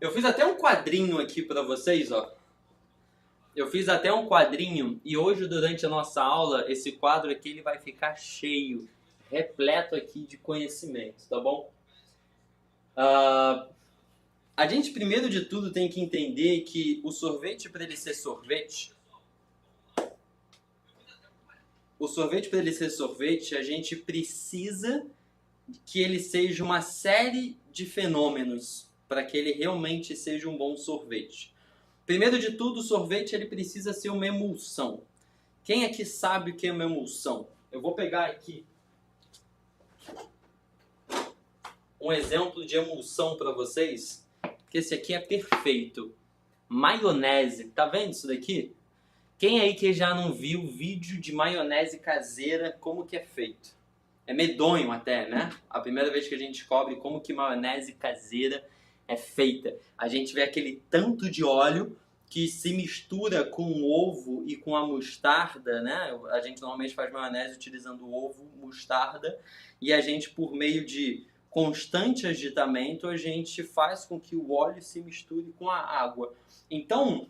Eu fiz até um quadrinho aqui para vocês, ó. Eu fiz até um quadrinho e hoje durante a nossa aula, esse quadro aqui ele vai ficar cheio, repleto aqui de conhecimento, tá bom? A gente primeiro de tudo tem que entender que o sorvete para ele ser sorvete, a gente precisa que ele seja uma série de fenômenos para que ele realmente seja um bom sorvete. Primeiro de tudo, o sorvete ele precisa ser uma emulsão. Quem aqui sabe o que é uma emulsão? Eu vou pegar aqui um exemplo de emulsão para vocês, que esse aqui é perfeito. Maionese, tá vendo isso daqui? Quem aí que já não viu vídeo de maionese caseira, como que é feito? É medonho até, né? A primeira vez que a gente descobre como que maionese caseira é feita. A gente vê aquele tanto de óleo que se mistura com o ovo e com a mostarda, né? A gente normalmente faz maionese utilizando ovo, mostarda, e a gente, por meio de constante agitamento, a gente faz com que o óleo se misture com a água. Então,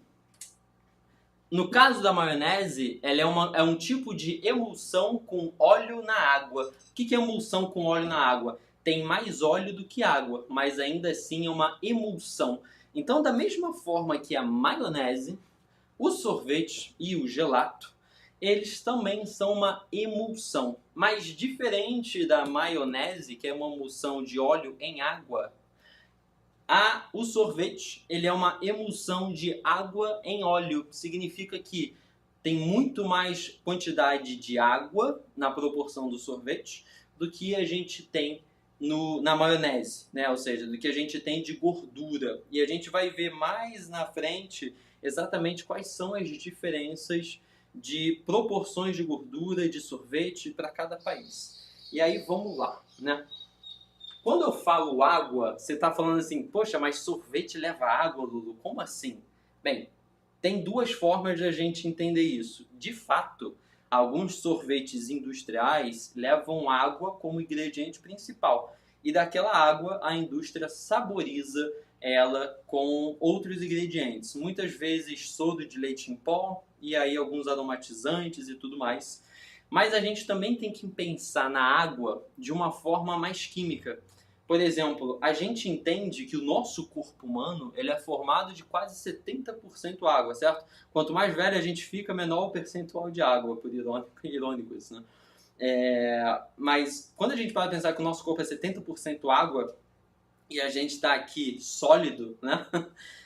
no caso da maionese, ela é um tipo de emulsão com óleo na água. O que é emulsão com óleo na água? Tem mais óleo do que água, mas ainda assim é uma emulsão. Então, da mesma forma que a maionese, o sorvete e o gelato, eles também são uma emulsão. Mas diferente da maionese, que é uma emulsão de óleo em água, o sorvete ele é uma emulsão de água em óleo. Significa que tem muito mais quantidade de água na proporção do sorvete do que a gente tem na maionese, né? Ou seja, do que a gente tem de gordura. E a gente vai ver mais na frente exatamente quais são as diferenças de proporções de gordura e de sorvete para cada país. E aí vamos lá, né? Quando eu falo água, você está falando assim, poxa, mas sorvete leva água, Lulu? Como assim? Bem, tem duas formas de a gente entender isso. De fato, alguns sorvetes industriais levam água como ingrediente principal. E daquela água, a indústria saboriza ela com outros ingredientes. Muitas vezes soda de leite em pó, e aí alguns aromatizantes e tudo mais. Mas a gente também tem que pensar na água de uma forma mais química. Por exemplo, a gente entende que o nosso corpo humano ele é formado de quase 70% água, certo? Quanto mais velho a gente fica, menor o percentual de água, por irônico isso, né? Mas quando a gente para pensar que o nosso corpo é 70% água e a gente está aqui sólido, né?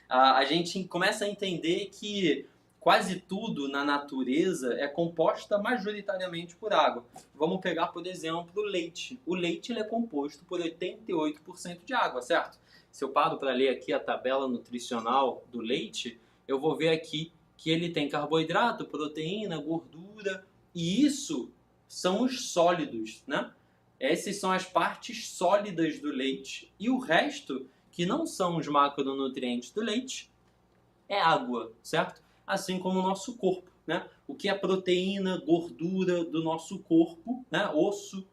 A gente começa a entender que quase tudo na natureza é composta majoritariamente por água. Vamos pegar, por exemplo, o leite. O leite ele é composto por 88% de água, certo? Se eu paro para ler aqui a tabela nutricional do leite, eu vou ver aqui que ele tem carboidrato, proteína, gordura, e isso são os sólidos, né? Essas são as partes sólidas do leite. E o resto, que não são os macronutrientes do leite, é água, certo? Assim como o nosso corpo, né? O que é proteína, gordura do nosso corpo, né? Osso,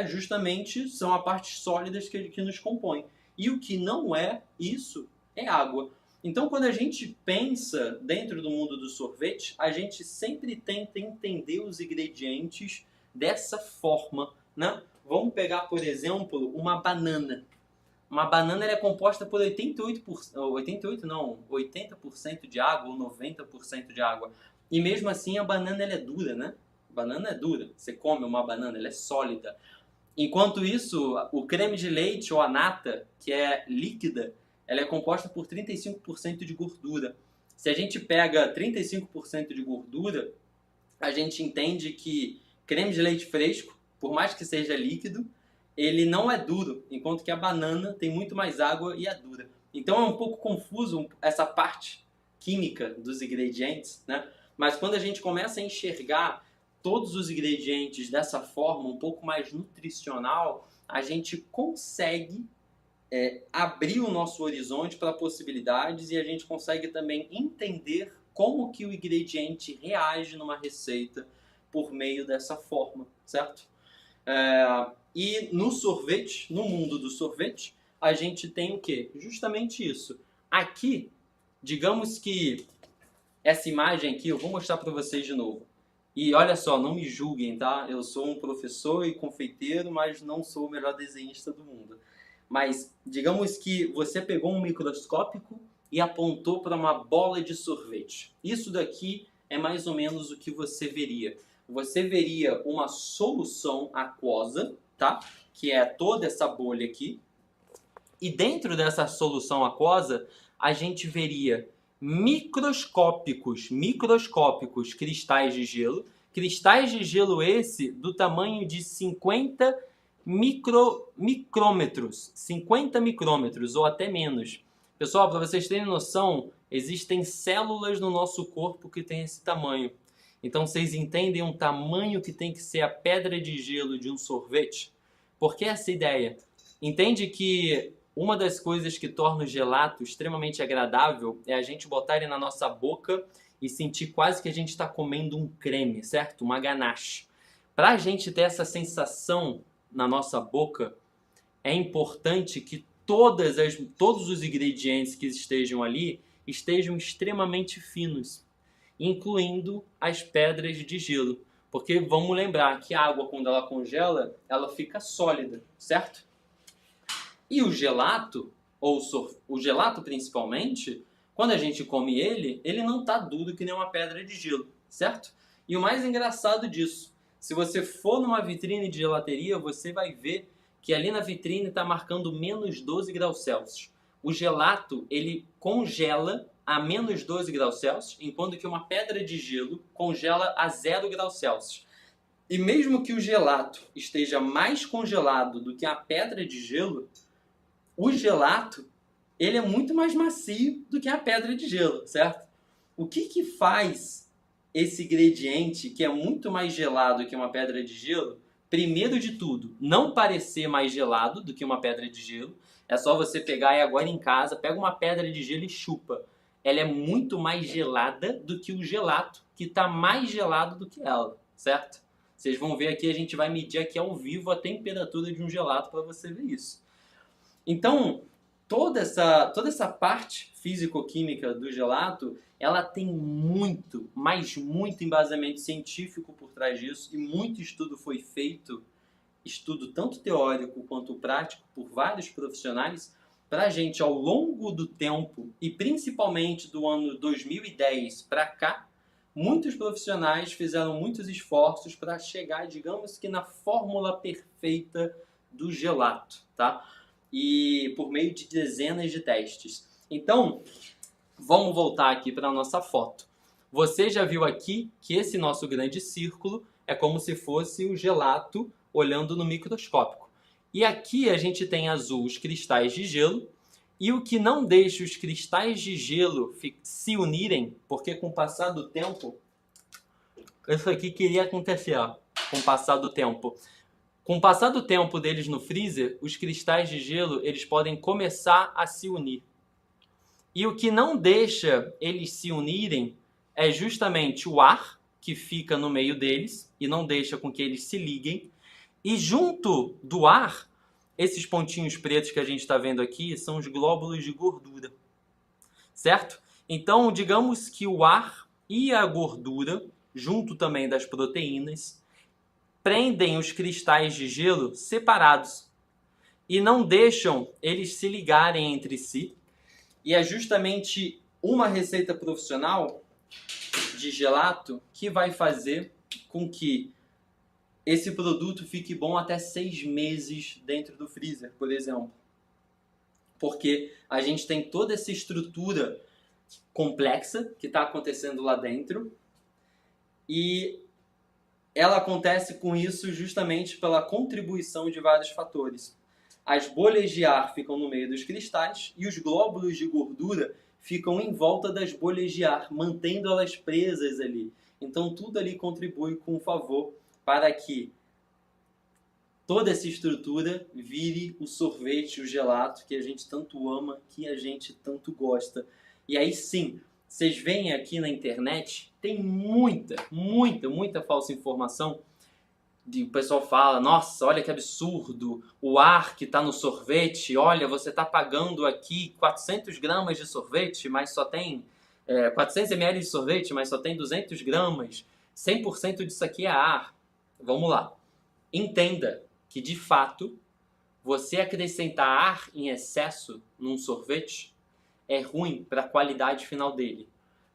justamente são as partes sólidas que nos compõem. E o que não é isso é água. Então, quando a gente pensa dentro do mundo do sorvete, a gente sempre tenta entender os ingredientes dessa forma, né? Vamos pegar, por exemplo, uma banana. Uma banana ela é composta por 80% de água ou 90% de água. E mesmo assim a banana ela é dura, né? A banana é dura. Você come uma banana, ela é sólida. Enquanto isso, o creme de leite ou a nata, que é líquida, ela é composta por 35% de gordura. Se a gente pega 35% de gordura, a gente entende que creme de leite fresco, por mais que seja líquido, ele não é duro, enquanto que a banana tem muito mais água e é dura. Então é um pouco confuso essa parte química dos ingredientes, né? Mas quando a gente começa a enxergar todos os ingredientes dessa forma, um pouco mais nutricional, a gente consegue abrir o nosso horizonte para possibilidades e a gente consegue também entender como que o ingrediente reage numa receita por meio dessa forma, certo? E no sorvete, no mundo do sorvete, a gente tem o quê? Justamente isso. aqui, digamos que essa imagem aqui, eu vou mostrar para vocês de novo. E olha só, não me julguem, tá? Eu sou um professor e confeiteiro, mas não sou o melhor desenhista do mundo. Mas digamos que você pegou um microscópico e apontou para uma bola de sorvete. Isso daqui é mais ou menos o que você veria. Você veria uma solução aquosa, tá? Que é toda essa bolha aqui. E dentro dessa solução aquosa, a gente veria microscópicos cristais de gelo. Cristais de gelo esse do tamanho de 50 micrômetros. 50 micrômetros ou até menos. Pessoal, para vocês terem noção, existem células no nosso corpo que tem esse tamanho. Então vocês entendem o tamanho que tem que ser a pedra de gelo de um sorvete? Por que essa ideia? Entende que uma das coisas que torna o gelato extremamente agradável é a gente botar ele na nossa boca e sentir quase que a gente está comendo um creme, certo? Uma ganache. Para a gente ter essa sensação na nossa boca, é importante que todos os ingredientes que estejam ali estejam extremamente finos, incluindo as pedras de gelo. Porque vamos lembrar que a água, quando ela congela, ela fica sólida, certo? E o gelato, o gelato principalmente, quando a gente come ele não está duro que nem uma pedra de gelo, certo? E o mais engraçado disso, se você for numa vitrine de gelateria, você vai ver que ali na vitrine está marcando menos 12 graus Celsius. O gelato, ele congela a menos 12 graus Celsius, enquanto que uma pedra de gelo congela a 0 graus Celsius. E mesmo que o gelato esteja mais congelado do que a pedra de gelo, o gelato, ele é muito mais macio do que a pedra de gelo, certo? O que faz esse ingrediente, que é muito mais gelado que uma pedra de gelo, primeiro de tudo, não parecer mais gelado do que uma pedra de gelo? É só você pegar e agora em casa, pega uma pedra de gelo e chupa. Ela é muito mais gelada do que o gelato, que está mais gelado do que ela, certo? Vocês vão ver aqui, a gente vai medir aqui ao vivo a temperatura de um gelato para você ver isso. Então, toda essa parte físico-química do gelato, ela tem muito, mas muito embasamento científico por trás disso, e muito estudo foi feito, estudo tanto teórico quanto prático, por vários profissionais, para a gente, ao longo do tempo, e principalmente do ano 2010 para cá, muitos profissionais fizeram muitos esforços para chegar, digamos que, na fórmula perfeita do gelato, tá? E por meio de dezenas de testes. Então, vamos voltar aqui para a nossa foto. Você já viu aqui que esse nosso grande círculo é como se fosse o gelato olhando no microscópico. E aqui a gente tem azul os cristais de gelo, e o que não deixa os cristais de gelo se unirem, porque com o passar do tempo, isso aqui queria acontecer, ó, com o passar do tempo. Com o passar do tempo deles no freezer, os cristais de gelo eles podem começar a se unir. E o que não deixa eles se unirem é justamente o ar que fica no meio deles e não deixa com que eles se liguem. E junto do ar, esses pontinhos pretos que a gente está vendo aqui são os glóbulos de gordura, certo? Então, digamos que o ar e a gordura, junto também das proteínas, prendem os cristais de gelo separados e não deixam eles se ligarem entre si. E é justamente uma receita profissional de gelato que vai fazer com que esse produto fique bom até 6 meses dentro do freezer, por exemplo. Porque a gente tem toda essa estrutura complexa que está acontecendo lá dentro e ela acontece com isso justamente pela contribuição de vários fatores. As bolhas de ar ficam no meio dos cristais e os glóbulos de gordura ficam em volta das bolhas de ar, mantendo elas presas ali. Então tudo ali contribui com favor para que toda essa estrutura vire o sorvete, o gelato que a gente tanto ama, que a gente tanto gosta. E aí sim, vocês veem aqui na internet, tem muita falsa informação o pessoal fala, nossa, olha que absurdo, o ar que está no sorvete, olha, você está pagando aqui 400 gramas de sorvete, mas só tem 400 ml de sorvete, mas só tem 200 gramas, 100% disso aqui é ar. Vamos lá. Entenda que, de fato, você acrescentar ar em excesso num sorvete é ruim para a qualidade final dele.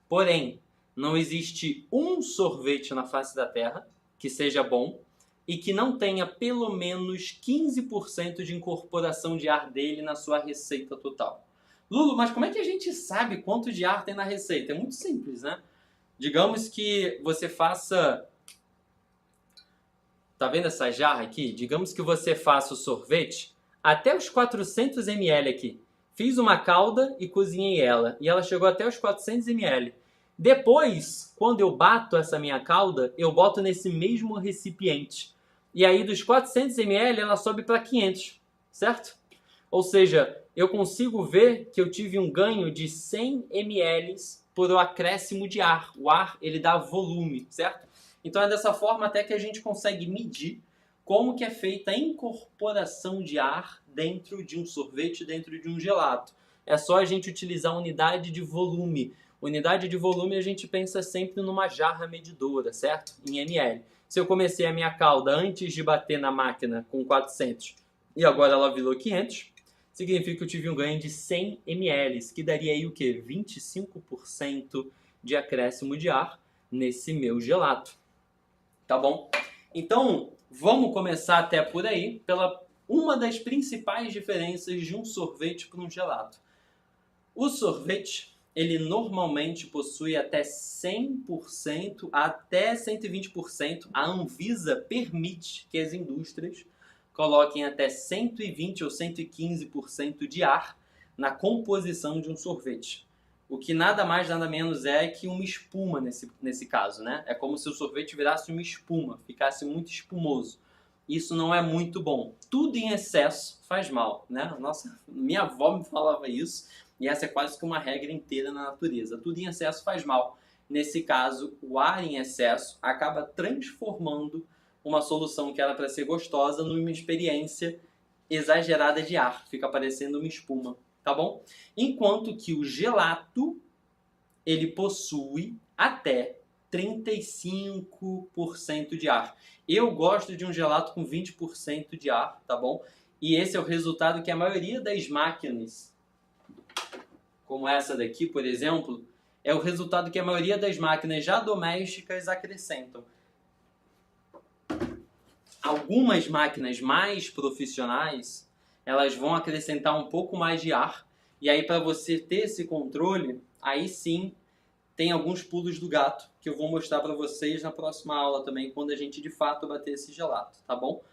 Porém, não existe um sorvete na face da Terra que seja bom e que não tenha pelo menos 15% de incorporação de ar dele na sua receita total. Lulu, mas como é que a gente sabe quanto de ar tem na receita? É muito simples, né? Digamos que você faça... Tá vendo essa jarra aqui? Digamos que você faça o sorvete até os 400 ml aqui. Fiz uma calda e cozinhei ela. E ela chegou até os 400 ml. Depois, quando eu bato essa minha calda, eu boto nesse mesmo recipiente. E aí dos 400 ml ela sobe para 500, certo? Ou seja, eu consigo ver que eu tive um ganho de 100 ml por um acréscimo de ar. O ar, ele dá volume, certo? Então é dessa forma até que a gente consegue medir como que é feita a incorporação de ar dentro de um sorvete, dentro de um gelato. É só a gente utilizar a unidade de volume. Unidade de volume a gente pensa sempre numa jarra medidora, certo? Em ml. Se eu comecei a minha calda antes de bater na máquina com 400 e agora ela virou 500, significa que eu tive um ganho de 100 ml, que daria aí o quê? 25% de acréscimo de ar nesse meu gelato. Tá bom? Então, vamos começar até por aí, pela uma das principais diferenças de um sorvete para um gelato. O sorvete, ele normalmente possui até 100%, até 120%. A Anvisa permite que as indústrias coloquem até 120 ou 115% de ar na composição de um sorvete. O que nada mais, nada menos é que uma espuma nesse caso, né? É como se o sorvete virasse uma espuma, ficasse muito espumoso. Isso não é muito bom. Tudo em excesso faz mal, né? Minha avó me falava isso, e essa é quase que uma regra inteira na natureza. Tudo em excesso faz mal. Nesse caso, o ar em excesso acaba transformando uma solução que era para ser gostosa numa experiência exagerada de ar. Fica parecendo uma espuma. Tá bom? Enquanto que o gelato, ele possui até 35% de ar. Eu gosto de um gelato com 20% de ar, tá bom? E esse é o resultado que a maioria das máquinas, como essa daqui, por exemplo, é o resultado que a maioria das máquinas já domésticas acrescentam. Algumas máquinas mais profissionais, elas vão acrescentar um pouco mais de ar. E aí, para você ter esse controle, aí sim, tem alguns pulos do gato que eu vou mostrar para vocês na próxima aula também, quando a gente de fato bater esse gelato, tá bom?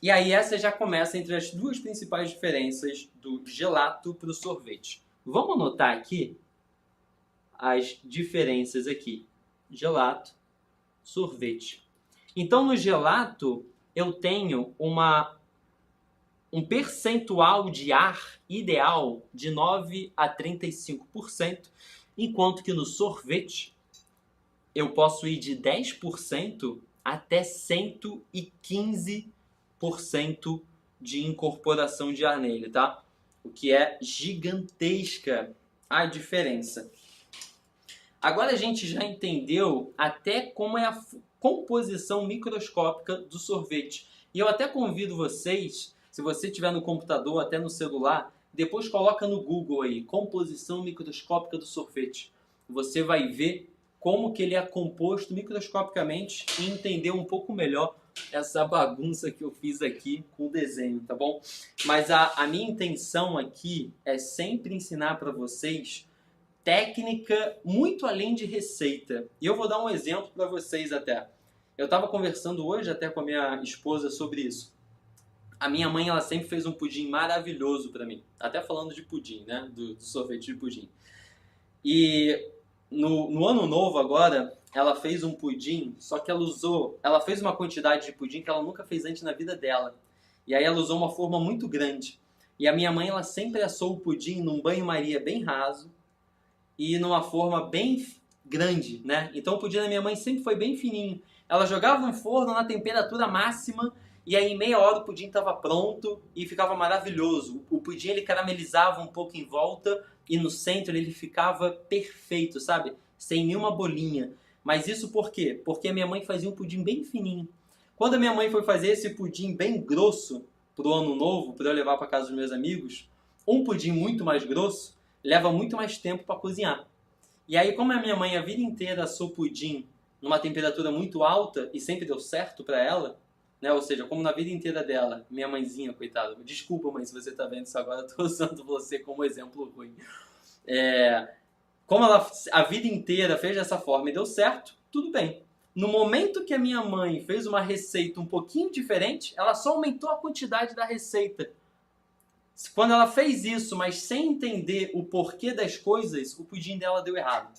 E aí essa já começa entre as duas principais diferenças do gelato para o sorvete. Vamos anotar aqui as diferenças aqui. Gelato, sorvete. Então, no gelato, eu tenho um percentual de ar ideal de 9 a 35%, enquanto que no sorvete eu posso ir de 10% até 115% de incorporação de ar nele, tá? O que é gigantesca a diferença. Agora a gente já entendeu até como é a composição microscópica do sorvete. E eu até convido vocês, se você estiver no computador, até no celular, depois coloca no Google aí, composição microscópica do sorvete. Você vai ver como que ele é composto microscopicamente e entender um pouco melhor essa bagunça que eu fiz aqui com o desenho, tá bom? Mas a minha intenção aqui é sempre ensinar para vocês técnica muito além de receita. E eu vou dar um exemplo para vocês até. Eu estava conversando hoje até com a minha esposa sobre isso. A minha mãe, ela sempre fez um pudim maravilhoso para mim. Até falando de pudim, né? Do sorvete de pudim. E no ano novo agora, ela fez um pudim, só que ela fez uma quantidade de pudim que ela nunca fez antes na vida dela. E aí ela usou uma forma muito grande. E a minha mãe, ela sempre assou o pudim num banho-maria bem raso e numa forma bem grande, né? Então o pudim da minha mãe sempre foi bem fininho. Ela jogava no forno na temperatura máxima e aí em meia hora o pudim estava pronto e ficava maravilhoso. O pudim ele caramelizava um pouco em volta e no centro ele ficava perfeito, sabe? Sem nenhuma bolinha. Mas isso por quê? Porque a minha mãe fazia um pudim bem fininho. Quando a minha mãe foi fazer esse pudim bem grosso pro ano novo, para eu levar para casa dos meus amigos, um pudim muito mais grosso leva muito mais tempo para cozinhar. E aí, como a minha mãe a vida inteira assou pudim numa temperatura muito alta e sempre deu certo para ela, né? Ou seja, como na vida inteira dela, minha mãezinha, coitada, desculpa mãe se você tá vendo isso agora, eu tô usando você como exemplo ruim. Como ela a vida inteira fez dessa forma e deu certo, tudo bem. No momento que a minha mãe fez uma receita um pouquinho diferente, ela só aumentou a quantidade da receita. Quando ela fez isso, mas sem entender o porquê das coisas, o pudim dela deu errado.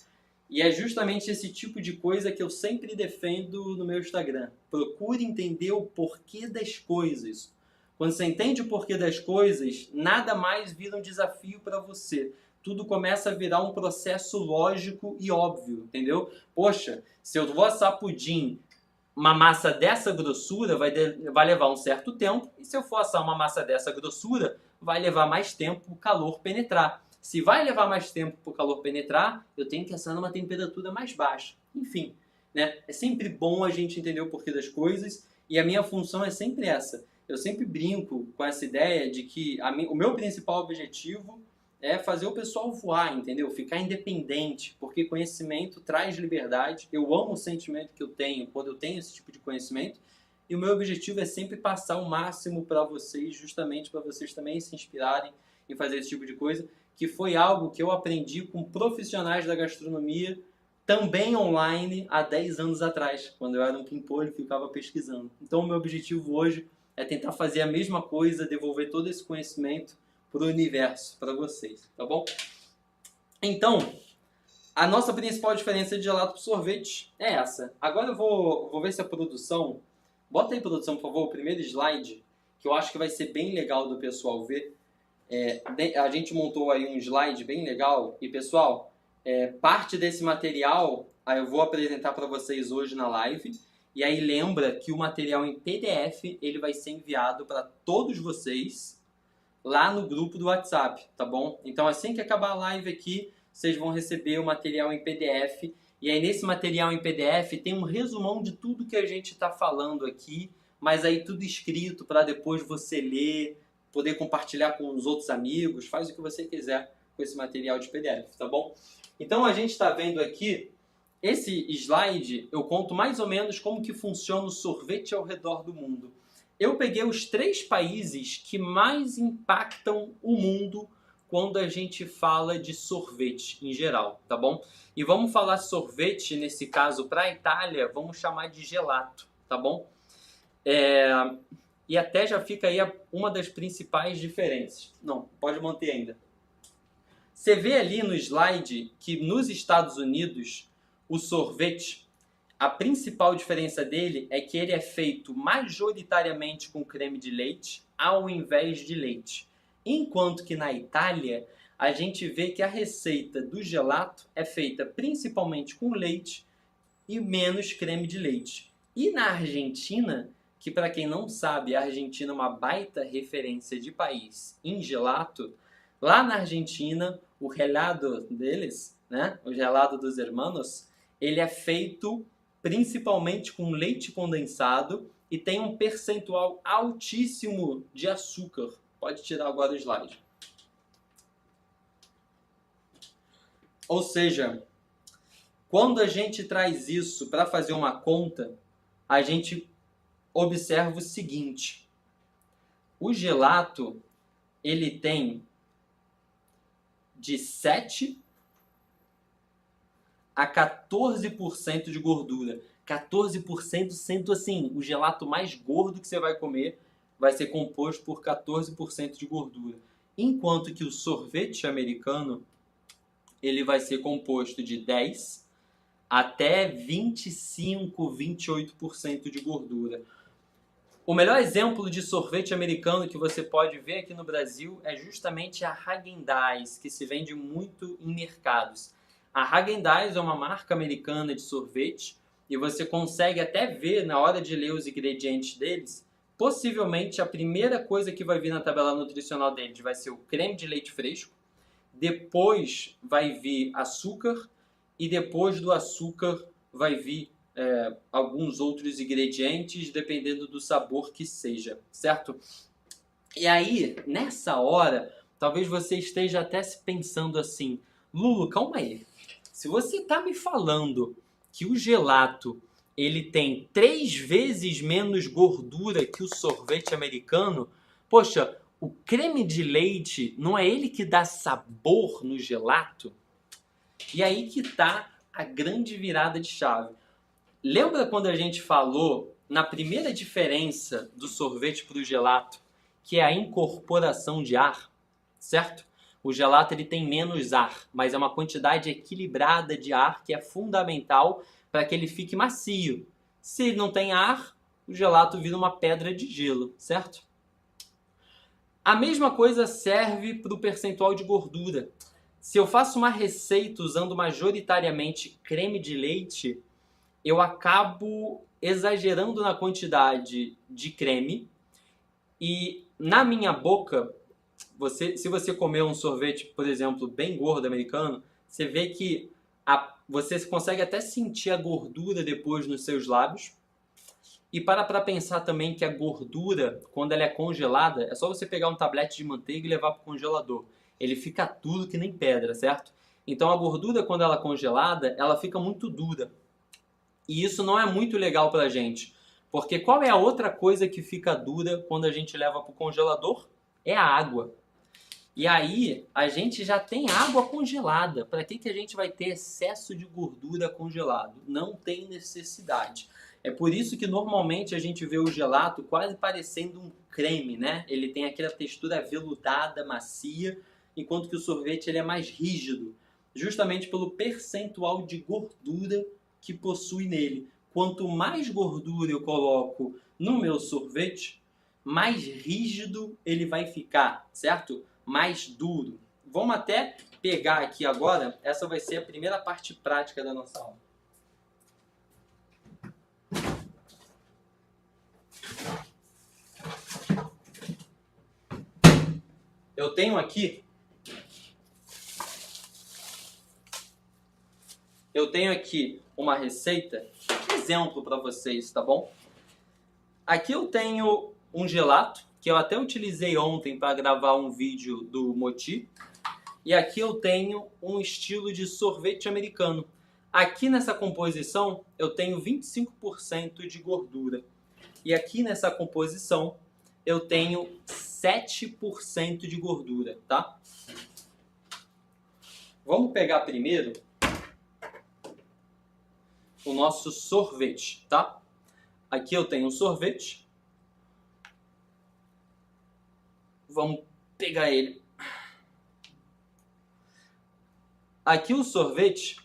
E é justamente esse tipo de coisa que eu sempre defendo no meu Instagram. Procure entender o porquê das coisas. Quando você entende o porquê das coisas, nada mais vira um desafio para você. Tudo começa a virar um processo lógico e óbvio, entendeu? Poxa, se eu vou assar pudim, uma massa dessa grossura vai levar um certo tempo, e se eu for assar uma massa dessa grossura, vai levar mais tempo o calor penetrar. Se vai levar mais tempo para o calor penetrar, eu tenho que assar numa temperatura mais baixa. Enfim, né? É sempre bom a gente entender o porquê das coisas, e a minha função é sempre essa. Eu sempre brinco com essa ideia de que o meu principal objetivo é fazer o pessoal voar, entendeu? Ficar independente, porque conhecimento traz liberdade. Eu amo o sentimento que eu tenho quando eu tenho esse tipo de conhecimento, e o meu objetivo é sempre passar o máximo para vocês, justamente para vocês também se inspirarem em fazer esse tipo de coisa, que foi algo que eu aprendi com profissionais da gastronomia, também online, há 10 anos atrás, quando eu era um pimpolho e ficava pesquisando. Então o meu objetivo hoje é tentar fazer a mesma coisa, devolver todo esse conhecimento para o universo, para vocês, tá bom? Então, a nossa principal diferença de gelato para sorvete é essa. Agora eu vou ver se a produção... Bota aí, produção, por favor, o primeiro slide, que eu acho que vai ser bem legal do pessoal ver. A gente montou aí um slide bem legal. E, pessoal, parte desse material eu vou apresentar para vocês hoje na live. E aí lembra que o material em PDF ele vai ser enviado para todos vocês lá no grupo do WhatsApp, tá bom? Então, assim que acabar a live aqui, vocês vão receber o material em PDF. E aí, nesse material em PDF, tem um resumão de tudo que a gente está falando aqui, mas aí tudo escrito para depois você ler, poder compartilhar com os outros amigos, faz o que você quiser com esse material de PDF, tá bom? Então, a gente está vendo aqui, esse slide, eu conto mais ou menos como que funciona o sorvete ao redor do mundo. Eu peguei os 3 países que mais impactam o mundo quando a gente fala de sorvete em geral, tá bom? E vamos falar sorvete, nesse caso, para a Itália, vamos chamar de gelato, tá bom? E até já fica aí uma das principais diferenças. Não, pode manter ainda. Você vê ali no slide que nos Estados Unidos, o sorvete, a principal diferença dele é que ele é feito majoritariamente com creme de leite ao invés de leite. Enquanto que na Itália, a gente vê que a receita do gelato é feita principalmente com leite e menos creme de leite. E na Argentina, que para quem não sabe, a Argentina é uma baita referência de país em gelato, lá na Argentina, o gelado deles, né, o gelado dos hermanos, ele é feito principalmente com leite condensado e tem um percentual altíssimo de açúcar. Pode tirar agora o slide. Ou seja, quando a gente traz isso para fazer uma conta, a gente observa o seguinte. O gelato, ele tem de 7 a 14% de gordura. 14% sendo assim, o gelato mais gordo que você vai comer vai ser composto por 14% de gordura. Enquanto que o sorvete americano, ele vai ser composto de 10 até 25, 28% de gordura. O melhor exemplo de sorvete americano que você pode ver aqui no Brasil é justamente a Häagen-Dazs, que se vende muito em mercados. A Häagen-Dazs é uma marca americana de sorvete e você consegue até ver na hora de ler os ingredientes deles, possivelmente a primeira coisa que vai vir na tabela nutricional deles vai ser o creme de leite fresco, depois vai vir açúcar e depois do açúcar vai vir alguns outros ingredientes, dependendo do sabor que seja, certo? E aí, nessa hora, talvez você esteja até se pensando assim, Lulu, calma aí. Se você está me falando que o gelato ele tem 3 vezes menos gordura que o sorvete americano, poxa, o creme de leite não é ele que dá sabor no gelato? E aí que tá a grande virada de chave. Lembra quando a gente falou na primeira diferença do sorvete para o gelato, que é a incorporação de ar, certo? O gelato ele tem menos ar, mas é uma quantidade equilibrada de ar que é fundamental para que ele fique macio. Se não tem ar, o gelato vira uma pedra de gelo, certo? A mesma coisa serve para o percentual de gordura. Se eu faço uma receita usando majoritariamente creme de leite, eu acabo exagerando na quantidade de creme e na minha boca, se você comer um sorvete, por exemplo, bem gordo americano, você vê que você consegue até sentir a gordura depois nos seus lábios. E para pensar também que a gordura, quando ela é congelada, é só você pegar um tablete de manteiga e levar para o congelador. Ele fica duro que nem pedra, certo? Então a gordura, quando ela é congelada, ela fica muito dura. E isso não é muito legal pra gente. Porque qual é a outra coisa que fica dura quando a gente leva pro congelador? É a água. E aí, a gente já tem água congelada. Para que a gente vai ter excesso de gordura congelado? Não tem necessidade. É por isso que normalmente a gente vê o gelato quase parecendo um creme, né? Ele tem aquela textura aveludada, macia, enquanto que o sorvete ele é mais rígido. Justamente pelo percentual de gordura que possui nele. Quanto mais gordura eu coloco no meu sorvete, mais rígido ele vai ficar, certo? Mais duro. Vamos até pegar aqui agora, essa vai ser a primeira parte prática da nossa aula. Eu tenho aqui uma receita, exemplo para vocês, tá bom? Aqui eu tenho um gelato, que eu até utilizei ontem para gravar um vídeo do Moti. E aqui eu tenho um estilo de sorvete americano. Aqui nessa composição eu tenho 25% de gordura. E aqui nessa composição eu tenho 7% de gordura, tá? Vamos pegar primeiro o nosso sorvete, tá? Aqui eu tenho um sorvete. Vamos pegar ele. Aqui o sorvete,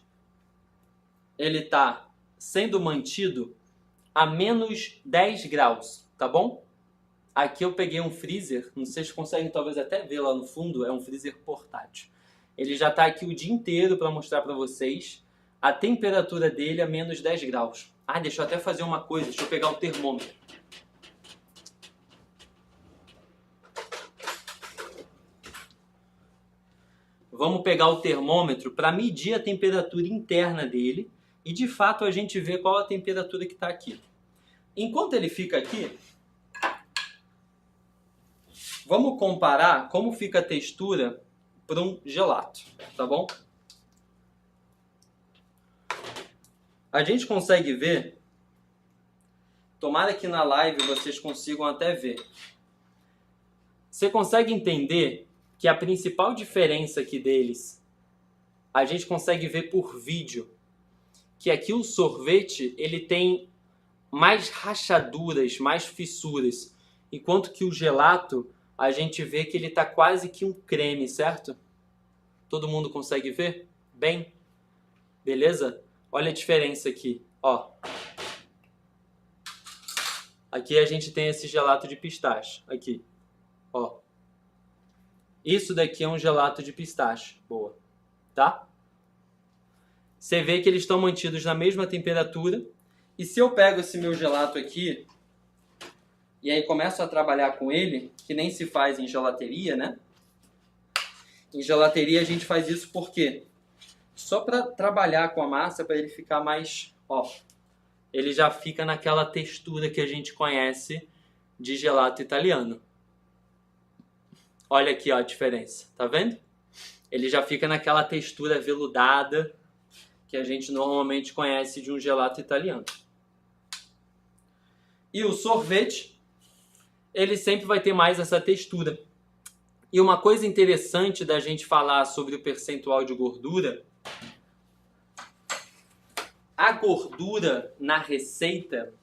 ele tá sendo mantido a menos 10 graus, tá bom? Aqui eu peguei um freezer, não sei se vocês conseguem talvez até ver lá no fundo, é um freezer portátil. Ele já tá aqui o dia inteiro para mostrar para vocês. A temperatura dele é menos 10 graus. Ah, deixa eu até fazer uma coisa, deixa eu pegar o termômetro. Vamos pegar o termômetro para medir a temperatura interna dele e de fato a gente vê qual a temperatura que está aqui. Enquanto ele fica aqui, vamos comparar como fica a textura para um gelato, tá bom? A gente consegue ver, tomara que na live vocês consigam até ver. Você consegue entender que a principal diferença aqui deles, a gente consegue ver por vídeo, que aqui o sorvete ele tem mais rachaduras, mais fissuras, enquanto que o gelato a gente vê que ele está quase que um creme, certo? Todo mundo consegue ver? Bem? Beleza? Olha a diferença aqui, ó. Aqui a gente tem esse gelato de pistache, aqui, ó. Isso daqui é um gelato de pistache, boa, tá? Você vê que eles estão mantidos na mesma temperatura E se eu pego esse meu gelato aqui e aí começo a trabalhar com ele, que nem se faz em gelateria, né? Em gelateria a gente faz isso por quê? Só para trabalhar com a massa, para ele ficar mais... Ó, ele já fica naquela textura que a gente conhece de gelato italiano. Olha aqui ó, a diferença, tá vendo? Ele já fica naquela textura veludada que a gente normalmente conhece de um gelato italiano. E o sorvete, ele sempre vai ter mais essa textura. E uma coisa interessante da gente falar sobre o percentual de gordura, a gordura na receita,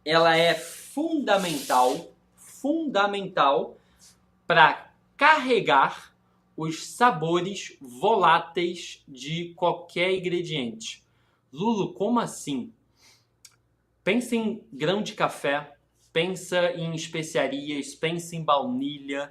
ela é fundamental para carregar os sabores voláteis de qualquer ingrediente. Lulu, como assim? Pensa em grão de café, pensa em especiarias, pensa em baunilha.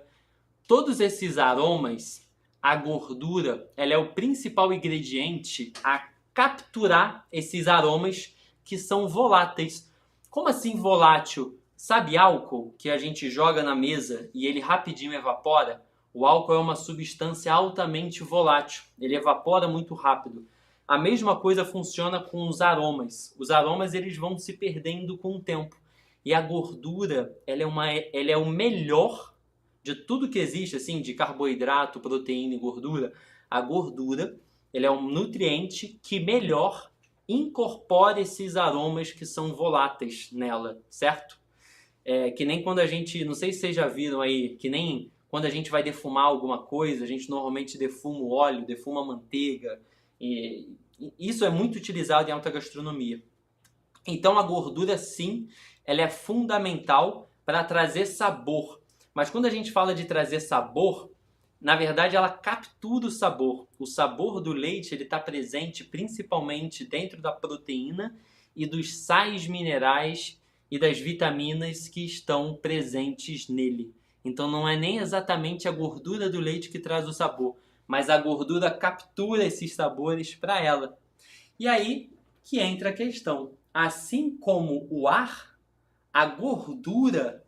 Todos esses aromas, a gordura, ela é o principal ingrediente a capturar esses aromas que são voláteis. Como assim volátil? Sabe álcool que a gente joga na mesa e ele rapidinho evapora? O álcool é uma substância altamente volátil, ele evapora muito rápido. A mesma coisa funciona com os aromas. Os aromas eles vão se perdendo com o tempo. E a gordura, ela é o melhor de tudo que existe, assim, de carboidrato, proteína e gordura. A gordura, ela é um nutriente que melhor incorpora esses aromas que são voláteis nela, certo? Que nem quando a gente, não sei se vocês já viram aí, que nem quando a gente vai defumar alguma coisa, a gente normalmente defuma o óleo, defuma a manteiga. E isso é muito utilizado em alta gastronomia. Então a gordura, sim, ela é fundamental para trazer sabor. Mas quando a gente fala de trazer sabor, na verdade ela captura o sabor. O sabor do leite está presente principalmente dentro da proteína e dos sais minerais e das vitaminas que estão presentes nele. Então não é nem exatamente a gordura do leite que traz o sabor, mas a gordura captura esses sabores para ela. E aí que entra a questão. Assim como o ar, a gordura,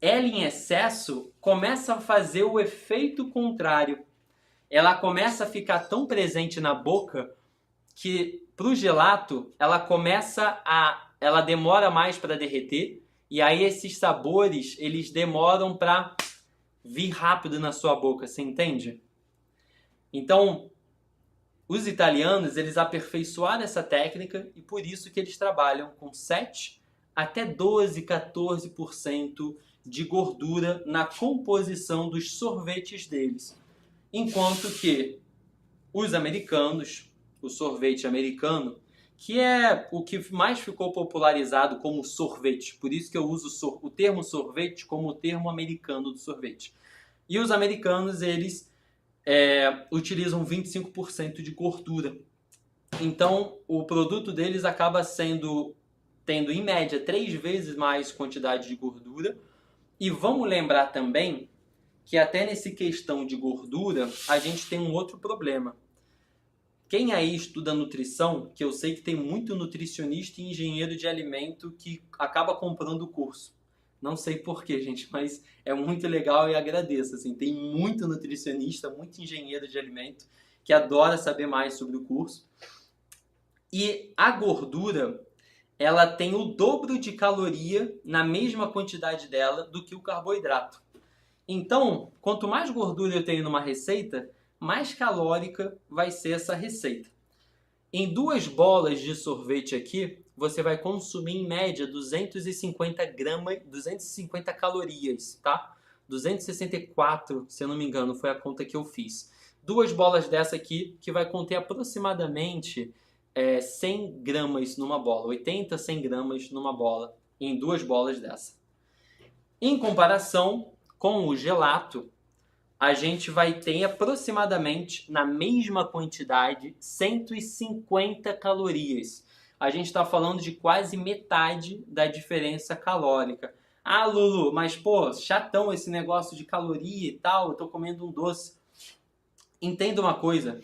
ela em excesso começa a fazer o efeito contrário. Ela começa a ficar tão presente na boca que pro gelato ela demora mais para derreter e aí esses sabores eles demoram para vir rápido na sua boca, você entende? Então, os italianos, eles aperfeiçoaram essa técnica e por isso que eles trabalham com 7 até 12, 14% de gordura na composição dos sorvetes deles. Enquanto que os americanos, o sorvete americano, que é o que mais ficou popularizado como sorvete, por isso que eu uso o termo sorvete como o termo americano do sorvete. E os americanos, eles utilizam 25% de gordura. Então, o produto deles acaba tendo, em média, 3 vezes mais quantidade de gordura. E vamos lembrar também que até nessa questão de gordura, a gente tem um outro problema. Quem aí estuda nutrição, que eu sei que tem muito nutricionista e engenheiro de alimento que acaba comprando o curso. Não sei porquê, gente, mas é muito legal e agradeço. Assim, tem muito nutricionista, muito engenheiro de alimento que adora saber mais sobre o curso. E a gordura, ela tem o dobro de caloria na mesma quantidade dela do que o carboidrato. Então, quanto mais gordura eu tenho numa receita, mais calórica vai ser essa receita. Em 2 bolas de sorvete aqui, você vai consumir em média 250 calorias, tá? 264, se eu não me engano, foi a conta que eu fiz. 2 bolas dessa aqui, que vai conter aproximadamente 100 gramas numa bola, 80, 100 gramas numa bola, em 2 bolas dessa. Em comparação com o gelato, a gente vai ter aproximadamente, na mesma quantidade, 150 calorias. A gente está falando de quase metade da diferença calórica. Ah, Lulu, mas pô, chatão esse negócio de caloria e tal, eu tô comendo um doce. Entenda uma coisa,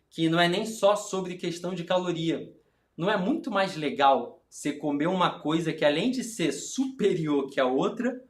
que não é nem só sobre questão de caloria. Não é muito mais legal você comer uma coisa que, além de ser superior que a outra,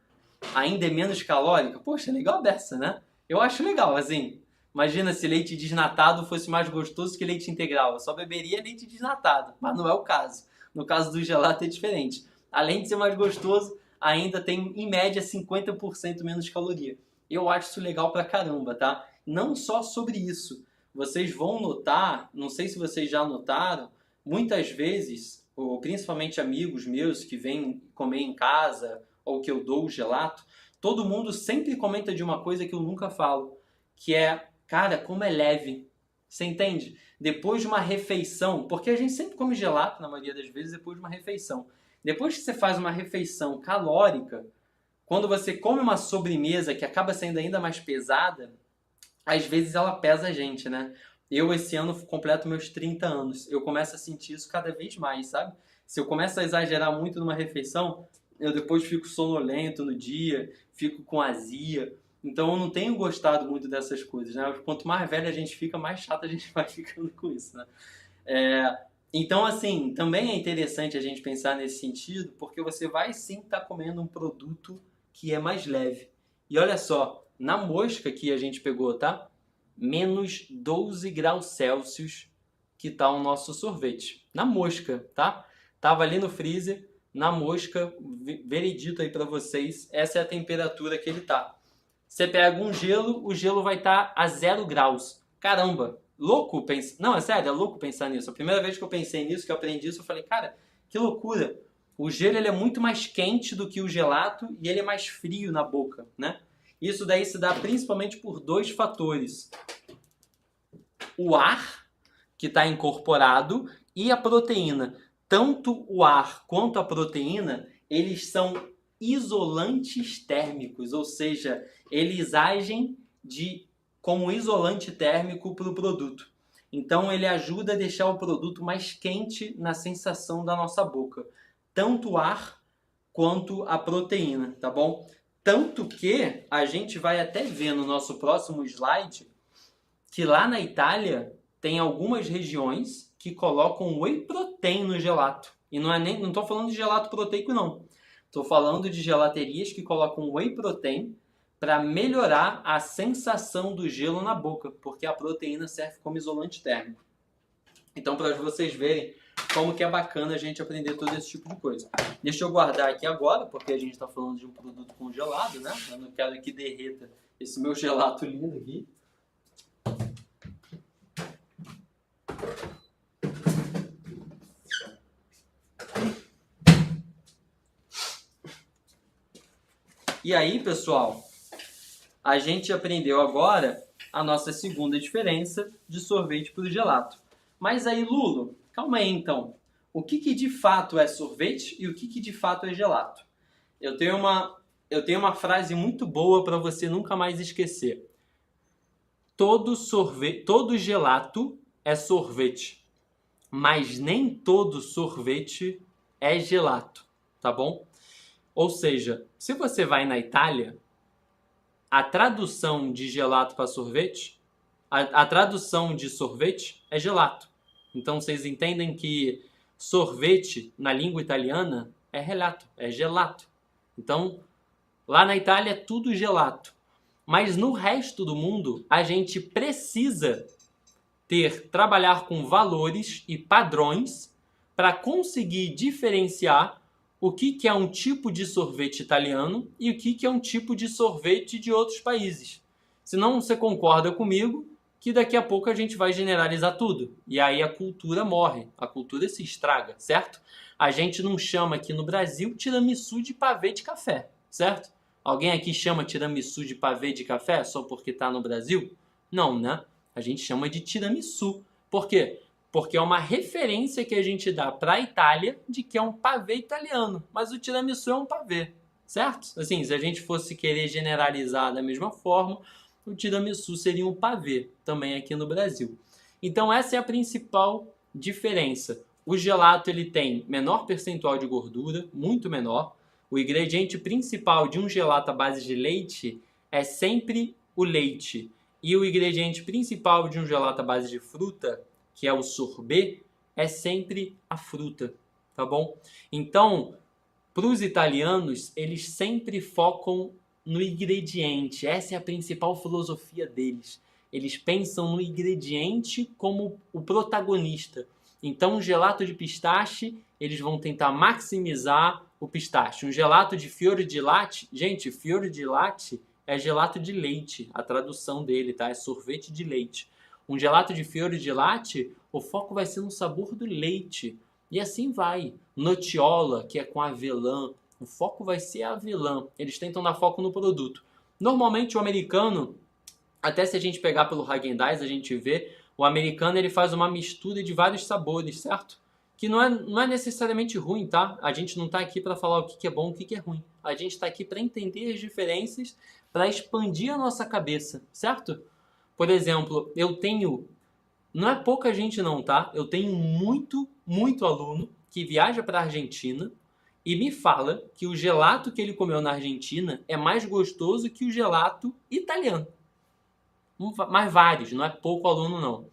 ainda é menos calórica? Poxa, legal dessa, né? Eu acho legal, assim. Imagina se leite desnatado fosse mais gostoso que leite integral. Eu só beberia leite desnatado, mas não é o caso. No caso do gelato é diferente. Além de ser mais gostoso, ainda tem, em média, 50% menos caloria. Eu acho isso legal pra caramba, tá? Não só sobre isso. Vocês vão notar, não sei se vocês já notaram, muitas vezes, ou principalmente amigos meus que vêm comer em casa ou que eu dou o gelato, todo mundo sempre comenta de uma coisa que eu nunca falo, que é, cara, como é leve. Você entende? Depois de uma refeição, porque a gente sempre come gelato, na maioria das vezes, depois de uma refeição. Depois que você faz uma refeição calórica, quando você come uma sobremesa que acaba sendo ainda mais pesada, às vezes ela pesa a gente, né? Eu, esse ano, completo meus 30 anos. Eu começo a sentir isso cada vez mais, sabe? Se eu começo a exagerar muito numa refeição, eu depois fico sonolento no dia, fico com azia. Então eu não tenho gostado muito dessas coisas, né? Quanto mais velho a gente fica, mais chato a gente vai ficando com isso, né? Então, assim, também é interessante a gente pensar nesse sentido, porque você vai sim estar comendo um produto que é mais leve. E olha só, na mosca que a gente pegou, tá? Menos 12 graus Celsius que tá o nosso sorvete. Na mosca, tá? Tava ali no freezer, na mosca, veredito aí para vocês, essa é a temperatura que ele tá. Você pega um gelo, o gelo vai estar a 0 graus. Caramba, louco pensar. Não, é sério, é louco pensar nisso. A primeira vez que eu pensei nisso, que eu aprendi isso, eu falei, cara, que loucura. O gelo ele é muito mais quente do que o gelato e ele é mais frio na boca, né? Isso daí se dá principalmente por dois fatores. O ar, que está incorporado, e a proteína. Tanto o ar quanto a proteína, eles são isolantes térmicos, ou seja, eles agem como isolante térmico para o produto. Então ele ajuda a deixar o produto mais quente na sensação da nossa boca. Tanto o ar quanto a proteína, tá bom? Tanto que a gente vai até ver no nosso próximo slide que lá na Itália tem algumas regiões que colocam whey protein no gelato. E não estou falando de gelato proteico, não. Estou falando de gelaterias que colocam whey protein para melhorar a sensação do gelo na boca, porque a proteína serve como isolante térmico. Então, para vocês verem como que é bacana a gente aprender todo esse tipo de coisa. Deixa eu guardar aqui agora, porque a gente está falando de um produto congelado, né? Eu não quero que derreta esse meu gelato lindo aqui. E aí, pessoal, a gente aprendeu agora a nossa segunda diferença de sorvete para o gelato. Mas aí, Lulo, calma aí então. O que de fato é sorvete e o que de fato é gelato? Eu tenho uma frase muito boa para você nunca mais esquecer. Todo gelato é sorvete, mas nem todo sorvete é gelato, tá bom? Ou seja, se você vai na Itália, a tradução de gelato para sorvete, a tradução de sorvete é gelato. Então vocês entendem que sorvete na língua italiana é gelato. Então, lá na Itália é tudo gelato. Mas no resto do mundo, a gente precisa trabalhar com valores e padrões para conseguir diferenciar o que é um tipo de sorvete italiano e o que é um tipo de sorvete de outros países. Senão você concorda comigo que daqui a pouco a gente vai generalizar tudo. E aí a cultura morre, a cultura se estraga, certo? A gente não chama aqui no Brasil tiramisu de pavê de café, certo? Alguém aqui chama tiramisu de pavê de café só porque está no Brasil? Não, né? A gente chama de tiramisu. Por quê? Porque é uma referência que a gente dá para a Itália de que é um pavê italiano. Mas o tiramisu é um pavê, certo? Assim, se a gente fosse querer generalizar da mesma forma, o tiramisu seria um pavê também aqui no Brasil. Então essa é a principal diferença. O gelato ele tem menor percentual de gordura, muito menor. O ingrediente principal de um gelato à base de leite é sempre o leite. E o ingrediente principal de um gelato à base de fruta, que é o sorbet, é sempre a fruta, tá bom? Então, para os italianos, eles sempre focam no ingrediente. Essa é a principal filosofia deles. Eles pensam no ingrediente como o protagonista. Então, um gelato de pistache, eles vão tentar maximizar o pistache. Um gelato de fiore di latte, gente, fiore di latte é gelato de leite, a tradução dele, tá? É sorvete de leite. Um gelato de fiore di latte, o foco vai ser no sabor do leite. E assim vai. Notiola, que é com avelã, o foco vai ser a avelã. Eles tentam dar foco no produto. Normalmente o americano, até se a gente pegar pelo Häagen-Dazs, a gente vê, o americano ele faz uma mistura de vários sabores, certo? Que não é necessariamente ruim, tá? A gente não está aqui para falar o que é bom e o que é ruim. A gente está aqui para entender as diferenças, para expandir a nossa cabeça, certo? Por exemplo, eu tenho... Não é pouca gente não, tá? Eu tenho muito aluno que viaja para a Argentina e me fala que o gelato que ele comeu na Argentina é mais gostoso que o gelato italiano. Mas vários, não é pouco aluno não.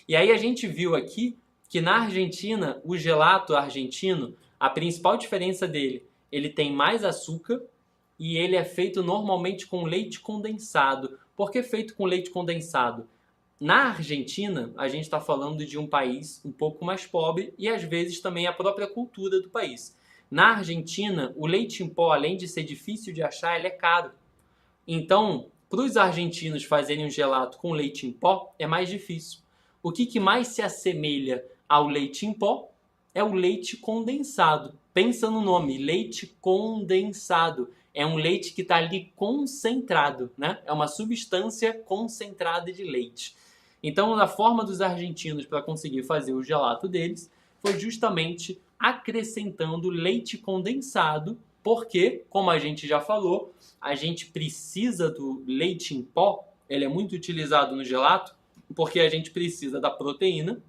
E aí a gente viu aqui que na Argentina, o gelato argentino, a principal diferença dele, ele tem mais açúcar e ele é feito normalmente com leite condensado. Por que feito com leite condensado? Na Argentina, a gente está falando de um país um pouco mais pobre e às vezes também a própria cultura do país. Na Argentina, o leite em pó, além de ser difícil de achar, ele é caro. Então, para os argentinos fazerem um gelato com leite em pó, é mais difícil. O que mais se assemelha ao leite em pó é o leite condensado. Pensa no nome, leite condensado. É um leite que está ali concentrado, né? É uma substância concentrada de leite. Então, a forma dos argentinos para conseguir fazer o gelato deles foi justamente acrescentando leite condensado, porque, como a gente já falou, a gente precisa do leite em pó, ele é muito utilizado no gelato, porque a gente precisa da proteína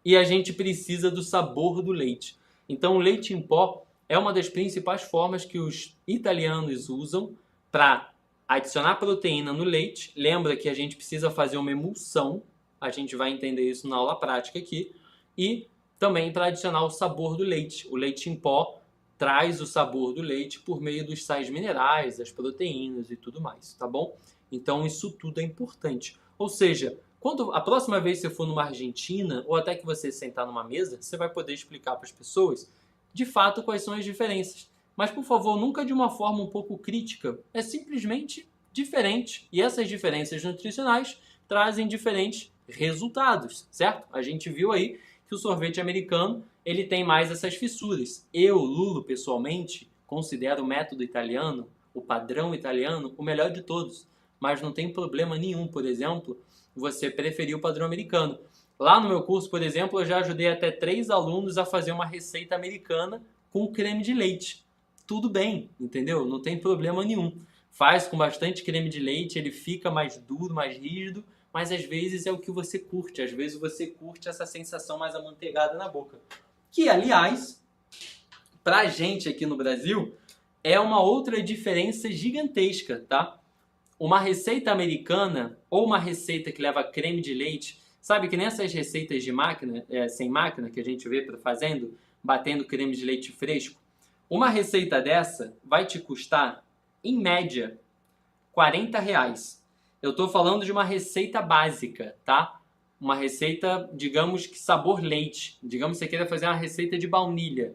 e a gente precisa do sabor do leite. Então, o leite em pó é uma das principais formas que os italianos usam para adicionar proteína no leite. Lembra que a gente precisa fazer uma emulsão, a gente vai entender isso na aula prática aqui, e também para adicionar o sabor do leite. O leite em pó traz o sabor do leite por meio dos sais minerais, as proteínas e tudo mais, tá bom? Então isso tudo é importante. Ou seja, quando a próxima vez que você for numa Argentina, ou até que você sentar numa mesa, você vai poder explicar para as pessoas, de fato, quais são as diferenças. Mas, por favor, nunca de uma forma um pouco crítica. É simplesmente diferente. E essas diferenças nutricionais trazem diferentes resultados, certo? A gente viu aí que o sorvete americano ele tem mais essas fissuras. Eu, Lulo, pessoalmente, considero o método italiano, o padrão italiano, o melhor de todos. Mas não tem problema nenhum, por exemplo, você preferir o padrão americano. Lá no meu curso, por exemplo, eu já ajudei até 3 alunos a fazer uma receita americana com creme de leite. Tudo bem, entendeu? Não tem problema nenhum. Faz com bastante creme de leite, ele fica mais duro, mais rígido, mas às vezes é o que você curte. Às vezes você curte essa sensação mais amanteigada na boca. Que, aliás, pra gente aqui no Brasil, é uma outra diferença gigantesca, tá? Uma receita americana ou uma receita que leva creme de leite, sabe que nessas receitas de máquina, sem máquina, que a gente vê fazendo, batendo creme de leite fresco, uma receita dessa vai te custar, em média, R$40. Eu estou falando de uma receita básica, tá? Uma receita, digamos que sabor leite. Digamos que você queira fazer uma receita de baunilha.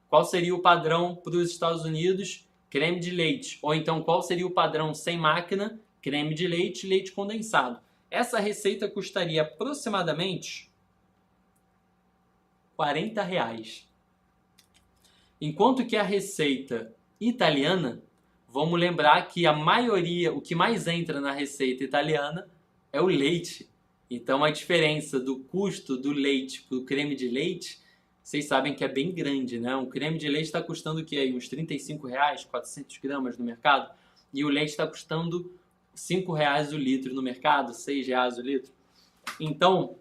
Qual seria o padrão para os Estados Unidos? Creme de leite. Ou então, qual seria o padrão sem máquina? Creme de leite e leite condensado. Essa receita custaria aproximadamente R$40. Enquanto que a receita italiana, vamos lembrar que a maioria, o que mais entra na receita italiana é o leite. Então a diferença do custo do leite para o creme de leite, vocês sabem que é bem grande, né? Um creme de leite está custando o quê? Uns R$35, 400 gramas no mercado, e o leite está custando R$5 o litro no mercado, R$6 o litro. Então,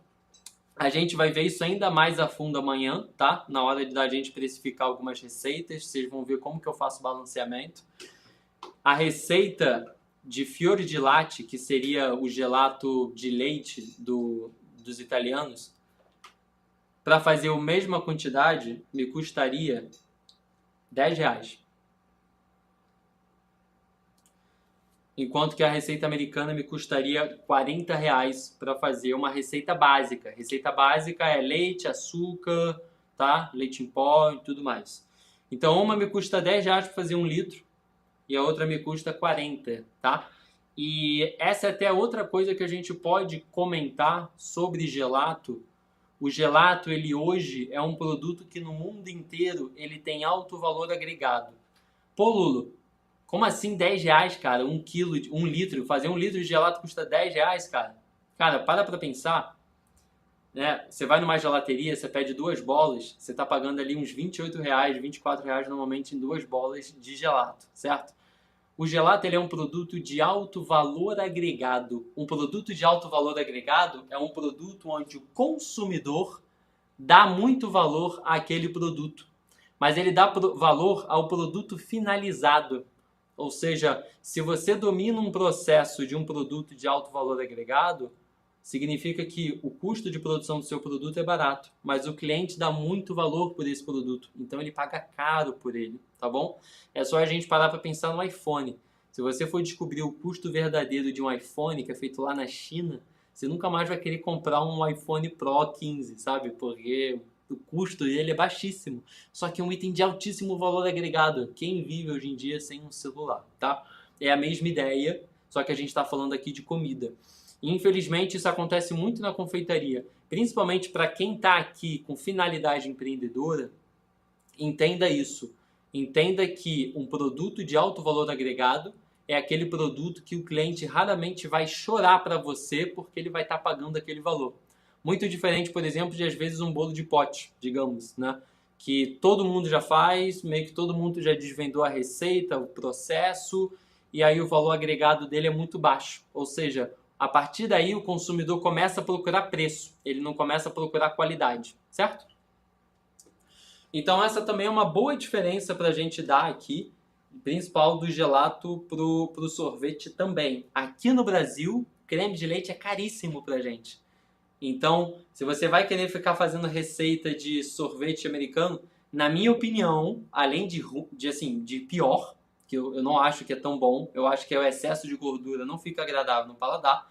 a gente vai ver isso ainda mais a fundo amanhã, tá? Na hora da gente precificar algumas receitas, vocês vão ver como que eu faço balanceamento. A receita de fiore di latte, que seria o gelato de leite dos italianos, para fazer a mesma quantidade, me custaria R$10. Enquanto que a receita americana me custaria R$40 para fazer uma receita básica. Receita básica é leite, açúcar, tá? Leite em pó e tudo mais. Então, uma me custa R$10 para fazer 1 litro e a outra me custa 40, tá? E essa é até outra coisa que a gente pode comentar sobre gelato. O gelato, ele hoje é um produto que no mundo inteiro ele tem alto valor agregado. Pô, Lulo, como assim R$10, cara? 1 litro, fazer 1 litro de gelato custa R$10, cara? Cara, para pensar, né? Você vai numa gelateria, você pede 2 bolas, você tá pagando ali uns R$28, R$24 normalmente em 2 bolas de gelato, certo? O gelato ele é um produto de alto valor agregado. Um produto de alto valor agregado é um produto onde o consumidor dá muito valor àquele produto, mas ele dá valor ao produto finalizado. Ou seja, se você domina um processo de um produto de alto valor agregado, significa que o custo de produção do seu produto é barato, mas o cliente dá muito valor por esse produto, então ele paga caro por ele, tá bom? É só a gente parar para pensar no iPhone. Se você for descobrir o custo verdadeiro de um iPhone que é feito lá na China, você nunca mais vai querer comprar um iPhone Pro 15, sabe? Porque o custo dele é baixíssimo. Só que é um item de altíssimo valor agregado. Quem vive hoje em dia sem um celular, tá? É a mesma ideia, só que a gente está falando aqui de comida. E, infelizmente, isso acontece muito na confeitaria. Principalmente para quem está aqui com finalidade empreendedora, entenda isso. Entenda que um produto de alto valor agregado é aquele produto que o cliente raramente vai chorar para você porque ele vai estar pagando aquele valor. Muito diferente, por exemplo, de às vezes um bolo de pote, digamos, né? Que todo mundo já faz, meio que todo mundo já desvendou a receita, o processo, e aí o valor agregado dele é muito baixo. Ou seja, a partir daí o consumidor começa a procurar preço, ele não começa a procurar qualidade, certo? Então essa também é uma boa diferença para a gente dar aqui, principal do gelato pro sorvete também. Aqui no Brasil, creme de leite é caríssimo pra gente. Então, se você vai querer ficar fazendo receita de sorvete americano, na minha opinião, além de pior, que eu não acho que é tão bom, eu acho que é o excesso de gordura, não fica agradável no paladar,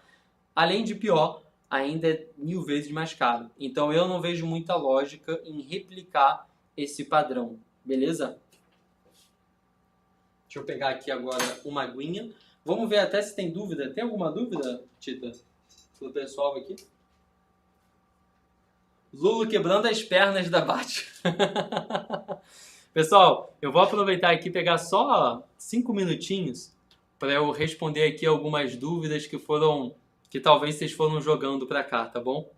além de pior, ainda é 1000 vezes mais caro. Então eu não vejo muita lógica em replicar esse padrão, beleza? Deixa eu pegar aqui agora uma aguinha. Vamos ver até se tem dúvida. Tem alguma dúvida, Tita? Do pessoal aqui? Lulo quebrando as pernas da Bate. Pessoal, eu vou aproveitar aqui e pegar só 5 minutinhos para eu responder aqui algumas dúvidas que talvez vocês foram jogando para cá, tá bom?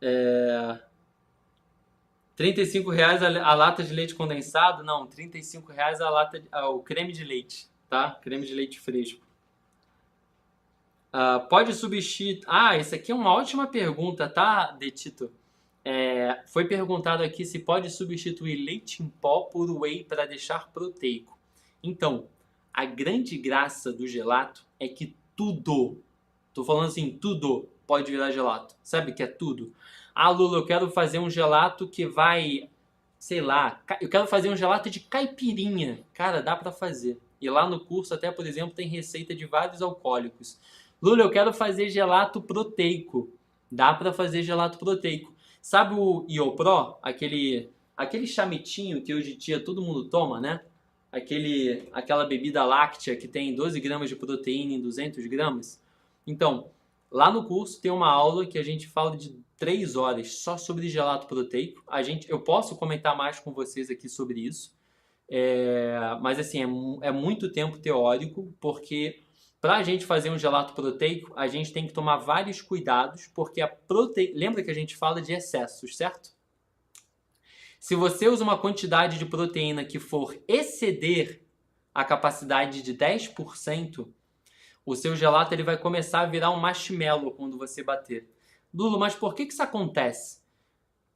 R$35 a lata de leite condensado? Não, R$35 a lata, o creme de leite, tá? Creme de leite fresco. Pode substituir... essa aqui é uma ótima pergunta, tá, Detito? Foi perguntado aqui se pode substituir leite em pó por whey para deixar proteico. Então, a grande graça do gelato é que tudo, tô falando assim, tudo pode virar gelato. Sabe o que é tudo? Lula, eu quero fazer um gelato que vai, sei lá, eu quero fazer um gelato de caipirinha. Cara, dá pra fazer. E lá no curso até, por exemplo, tem receita de vários alcoólicos. Lula, eu quero fazer gelato proteico. Dá pra fazer gelato proteico. Sabe o Iopro? Aquele chamitinho que hoje em dia todo mundo toma, né? Aquela bebida láctea que tem 12 gramas de proteína em 200 gramas. Então, lá no curso tem uma aula que a gente fala de 3 horas só sobre gelato proteico. Eu posso comentar mais com vocês aqui sobre isso. Mas assim, é muito tempo teórico, porque para a gente fazer um gelato proteico, a gente tem que tomar vários cuidados, porque lembra que a gente fala de excessos, certo? Se você usa uma quantidade de proteína que for exceder a capacidade de 10%, o seu gelato ele vai começar a virar um marshmallow quando você bater. Lulo, mas por que isso acontece?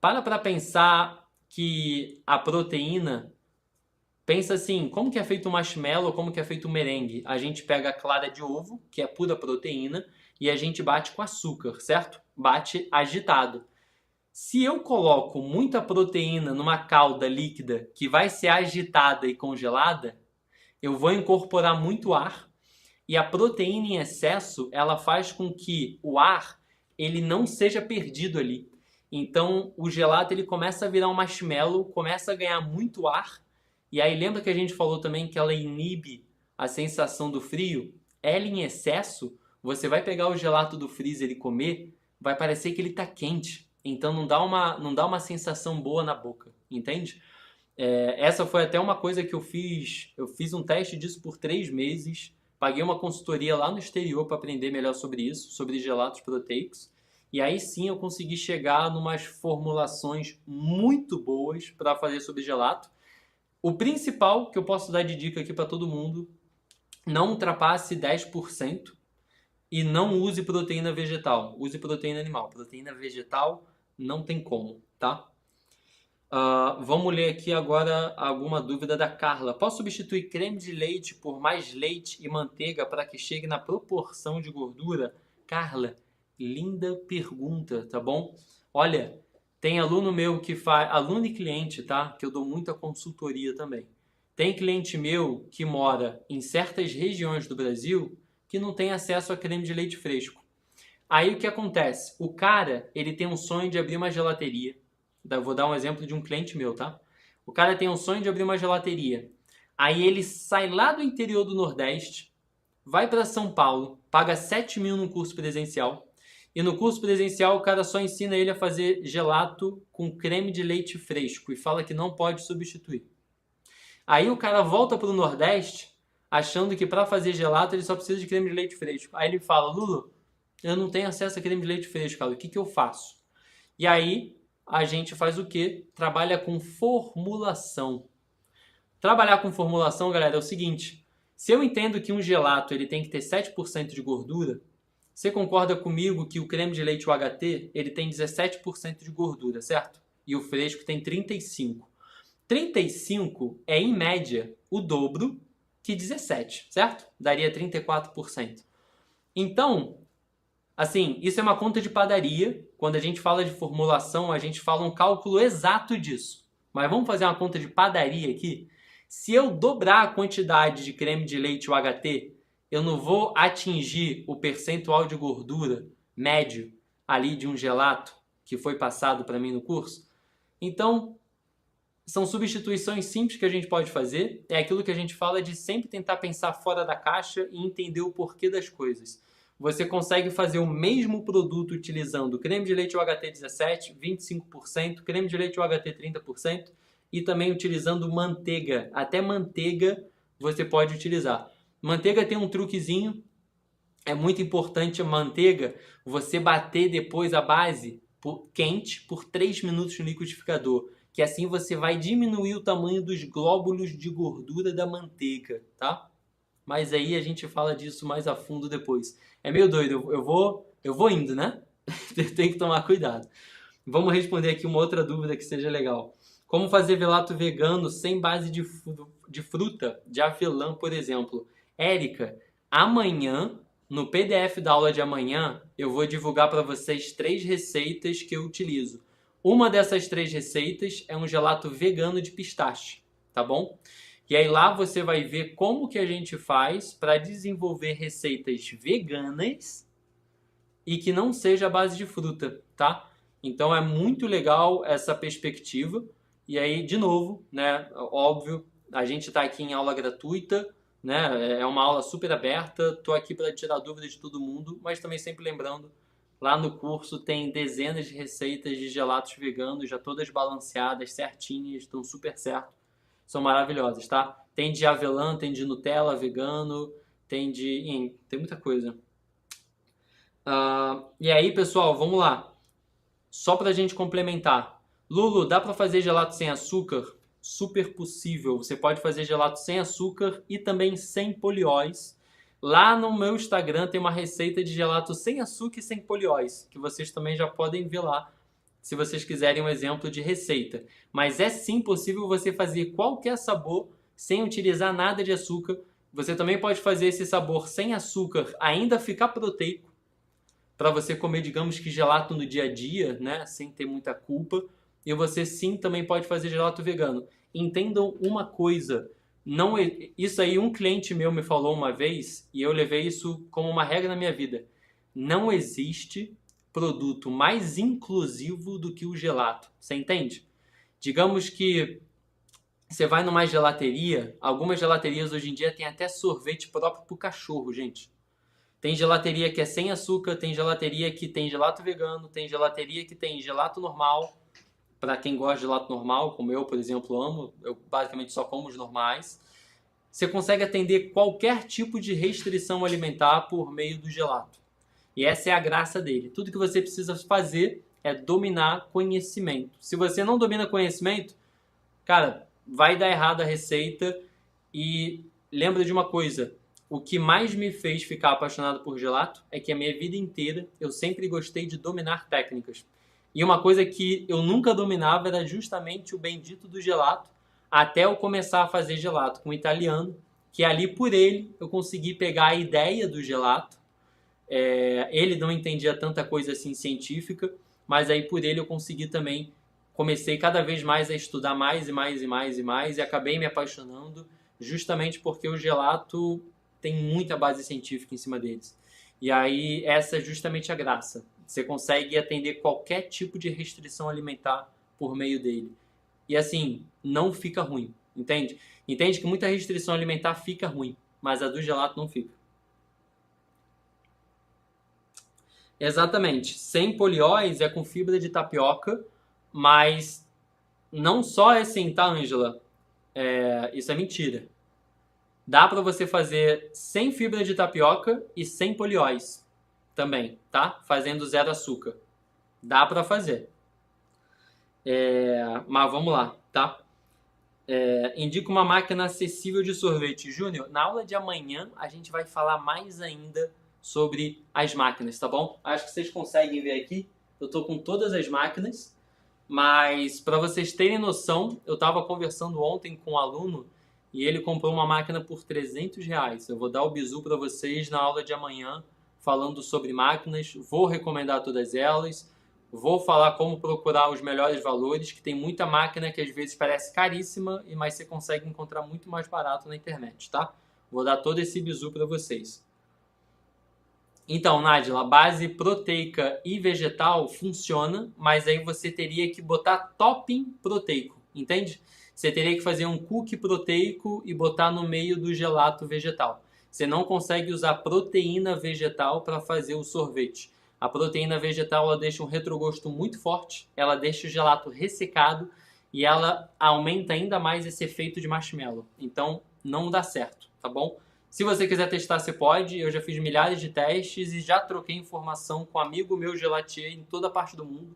Para pensar que a proteína... Pensa assim, como que é feito o marshmallow, como que é feito o merengue? A gente pega a clara de ovo, que é pura proteína, e a gente bate com açúcar, certo? Bate agitado. Se eu coloco muita proteína numa calda líquida que vai ser agitada e congelada, eu vou incorporar muito ar e a proteína em excesso, ela faz com que o ar ele não seja perdido ali. Então, o gelato ele começa a virar um marshmallow, começa a ganhar muito ar. E aí lembra que a gente falou também que ela inibe a sensação do frio? Ela em excesso, você vai pegar o gelato do freezer e comer, vai parecer que ele está quente. Então não dá uma sensação boa na boca, entende? Essa foi até uma coisa que eu fiz. Eu fiz um teste disso por 3 meses. Paguei uma consultoria lá no exterior para aprender melhor sobre isso, sobre gelatos proteicos. E aí sim eu consegui chegar numas formulações muito boas para fazer sobre gelato. O principal que eu posso dar de dica aqui para todo mundo, não ultrapasse 10% e não use proteína vegetal. Use proteína animal. Proteína vegetal não tem como, tá? Vamos ler aqui agora alguma dúvida da Carla. Posso substituir creme de leite por mais leite e manteiga para que chegue na proporção de gordura? Carla, linda pergunta, tá bom? Olha, tem aluno meu que faz, aluno e cliente, tá? Que eu dou muita consultoria também. Tem cliente meu que mora em certas regiões do Brasil que não tem acesso a creme de leite fresco. Aí o que acontece? O cara, ele tem um sonho de abrir uma gelateria. Vou dar um exemplo de um cliente meu, tá? O cara tem um sonho de abrir uma gelateria. Aí ele sai lá do interior do Nordeste, vai para São Paulo, paga 7 mil no curso presencial. E no curso presencial o cara só ensina ele a fazer gelato com creme de leite fresco e fala que não pode substituir. Aí o cara volta para o Nordeste achando que para fazer gelato ele só precisa de creme de leite fresco. Aí ele fala, Lulu, eu não tenho acesso a creme de leite fresco, cara. O que eu faço? E aí a gente faz o quê? Trabalha com formulação. Trabalhar com formulação, galera, é o seguinte. Se eu entendo que um gelato ele tem que ter 7% de gordura, você concorda comigo que o creme de leite UHT ele tem 17% de gordura, certo? E o fresco tem 35%. 35 é, em média, o dobro que 17, certo? Daria 34%. Então, assim, isso é uma conta de padaria. Quando a gente fala de formulação, a gente fala um cálculo exato disso. Mas vamos fazer uma conta de padaria aqui? Se eu dobrar a quantidade de creme de leite UHT, eu não vou atingir o percentual de gordura médio ali de um gelato que foi passado para mim no curso. Então, são substituições simples que a gente pode fazer. É aquilo que a gente fala de sempre tentar pensar fora da caixa e entender o porquê das coisas. Você consegue fazer o mesmo produto utilizando creme de leite UHT 17%, 25%, creme de leite UHT 30% e também utilizando manteiga. Até manteiga você pode utilizar. Manteiga tem um truquezinho, é muito importante a manteiga, você bater depois a base quente por 3 minutos no liquidificador, que assim você vai diminuir o tamanho dos glóbulos de gordura da manteiga, tá? Mas aí a gente fala disso mais a fundo depois. É meio doido, eu vou indo, né? Tem que tomar cuidado. Vamos responder aqui uma outra dúvida que seja legal. Como fazer gelato vegano sem base de fruta, de avelã, por exemplo? Érica, amanhã, no PDF da aula de amanhã, eu vou divulgar para vocês 3 receitas que eu utilizo. Uma dessas 3 receitas é um gelato vegano de pistache, tá bom? E aí lá você vai ver como que a gente faz para desenvolver receitas veganas e que não seja a base de fruta, tá? Então é muito legal essa perspectiva. E aí, de novo, né, óbvio, a gente está aqui em aula gratuita, né? É uma aula super aberta, tô aqui para tirar dúvidas de todo mundo, mas também sempre lembrando, lá no curso tem dezenas de receitas de gelatos veganos, já todas balanceadas, certinhas, estão super certo. São maravilhosas, tá? Tem de avelã, tem de Nutella vegano, tem muita coisa. E aí, pessoal, vamos lá. Só pra gente complementar. Lulu, dá pra fazer gelato sem açúcar? Super possível. Você pode fazer gelato sem açúcar e também sem polióis. Lá no meu Instagram tem uma receita de gelato sem açúcar e sem polióis, que vocês também já podem ver lá, se vocês quiserem um exemplo de receita. Mas é sim possível você fazer qualquer sabor sem utilizar nada de açúcar. Você também pode fazer esse sabor sem açúcar, ainda ficar proteico. para você comer, digamos que gelato no dia a dia, né, sem ter muita culpa. E você sim também pode fazer gelato vegano. Entendam uma coisa, não, isso aí um cliente meu me falou uma vez e eu levei isso como uma regra na minha vida. Não existe produto mais inclusivo do que o gelato. Você entende? Digamos que você vai numa gelateria, algumas gelaterias hoje em dia tem até sorvete próprio para o cachorro, gente. Tem gelateria que é sem açúcar, tem gelateria que tem gelato vegano, tem gelateria que tem gelato normal. Para quem gosta de gelato normal, como eu, por exemplo, amo, eu basicamente só como os normais. Você consegue atender qualquer tipo de restrição alimentar por meio do gelato. E essa é a graça dele. Tudo que você precisa fazer é dominar conhecimento. Se você não domina conhecimento, cara, vai dar errado a receita. E lembra de uma coisa, o que mais me fez ficar apaixonado por gelato é que a minha vida inteira eu sempre gostei de dominar técnicas. E uma coisa que eu nunca dominava era justamente o bendito do gelato, até eu começar a fazer gelato com o italiano, que ali por ele eu consegui pegar a ideia do gelato. Ele não entendia tanta coisa assim científica, mas aí por ele eu consegui também, comecei cada vez mais a estudar mais e mais e mais e mais e acabei me apaixonando justamente porque o gelato tem muita base científica em cima deles. E aí essa é justamente a graça. Você consegue atender qualquer tipo de restrição alimentar por meio dele. E assim, não fica ruim, entende? Entende que muita restrição alimentar fica ruim, mas a do gelato não fica. Exatamente. Sem polióis é com fibra de tapioca, mas não só é sem, tá, Ângela? Isso é mentira. Dá para você fazer sem fibra de tapioca e sem polióis também, tá? Fazendo zero açúcar. Dá para fazer. Mas vamos lá, tá? Indica uma máquina acessível de sorvete. Júnior, na aula de amanhã a gente vai falar mais ainda sobre as máquinas, tá bom? Acho que vocês conseguem ver aqui. Eu tô com todas as máquinas, mas para vocês terem noção, eu estava conversando ontem com um aluno e ele comprou uma máquina por R$300. Eu vou dar o bizu para vocês na aula de amanhã, falando sobre máquinas, vou recomendar todas elas, vou falar como procurar os melhores valores, que tem muita máquina que às vezes parece caríssima, mas você consegue encontrar muito mais barato na internet, tá? Vou dar todo esse bizu para vocês. Então, Nádia, a base proteica e vegetal funciona, mas aí você teria que botar topping proteico, entende? Você teria que fazer um cookie proteico e botar no meio do gelato vegetal. Você não consegue usar proteína vegetal para fazer o sorvete. A proteína vegetal ela deixa um retrogosto muito forte, ela deixa o gelato ressecado e ela aumenta ainda mais esse efeito de marshmallow. Então, não dá certo, tá bom? Se você quiser testar, você pode. Eu já fiz milhares de testes e já troquei informação com amigo meu gelatier em toda a parte do mundo.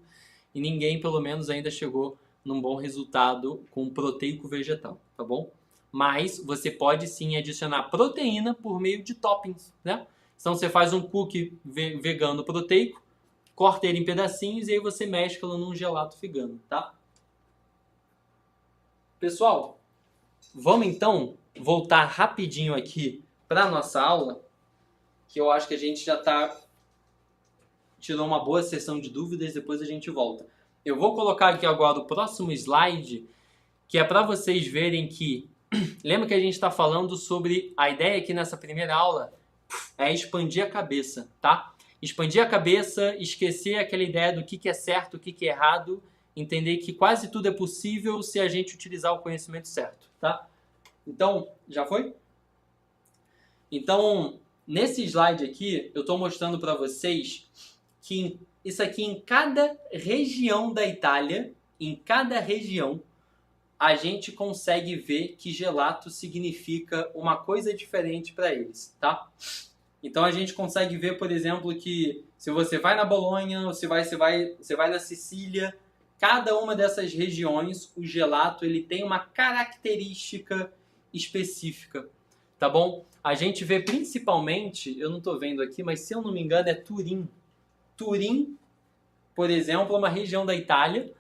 E ninguém, pelo menos, ainda chegou num bom resultado com proteico vegetal, tá bom? Mas você pode sim adicionar proteína por meio de toppings, né? Então você faz um cookie vegano proteico, corta ele em pedacinhos e aí você mescla num gelato vegano, tá? Pessoal, vamos então voltar rapidinho aqui para a nossa aula, que eu acho que a gente já tirou uma boa sessão de dúvidas, depois a gente volta. Eu vou colocar aqui agora o próximo slide, que é para vocês verem que... Lembra que a gente está falando sobre a ideia aqui nessa primeira aula? É expandir a cabeça, tá? Expandir a cabeça, esquecer aquela ideia do que é certo, o que é errado, entender que quase tudo é possível se a gente utilizar o conhecimento certo, tá? Então, já foi? Então, nesse slide aqui, eu estou mostrando para vocês que isso aqui em cada região da Itália, em cada região, a gente consegue ver que gelato significa uma coisa diferente para eles, tá? Então a gente consegue ver, por exemplo, que se você vai na Bolonha, ou se você vai na Sicília, cada uma dessas regiões, o gelato ele tem uma característica específica, tá bom? A gente vê principalmente, eu não estou vendo aqui, mas se eu não me engano é Turim. Turim, por exemplo, é uma região da Itália,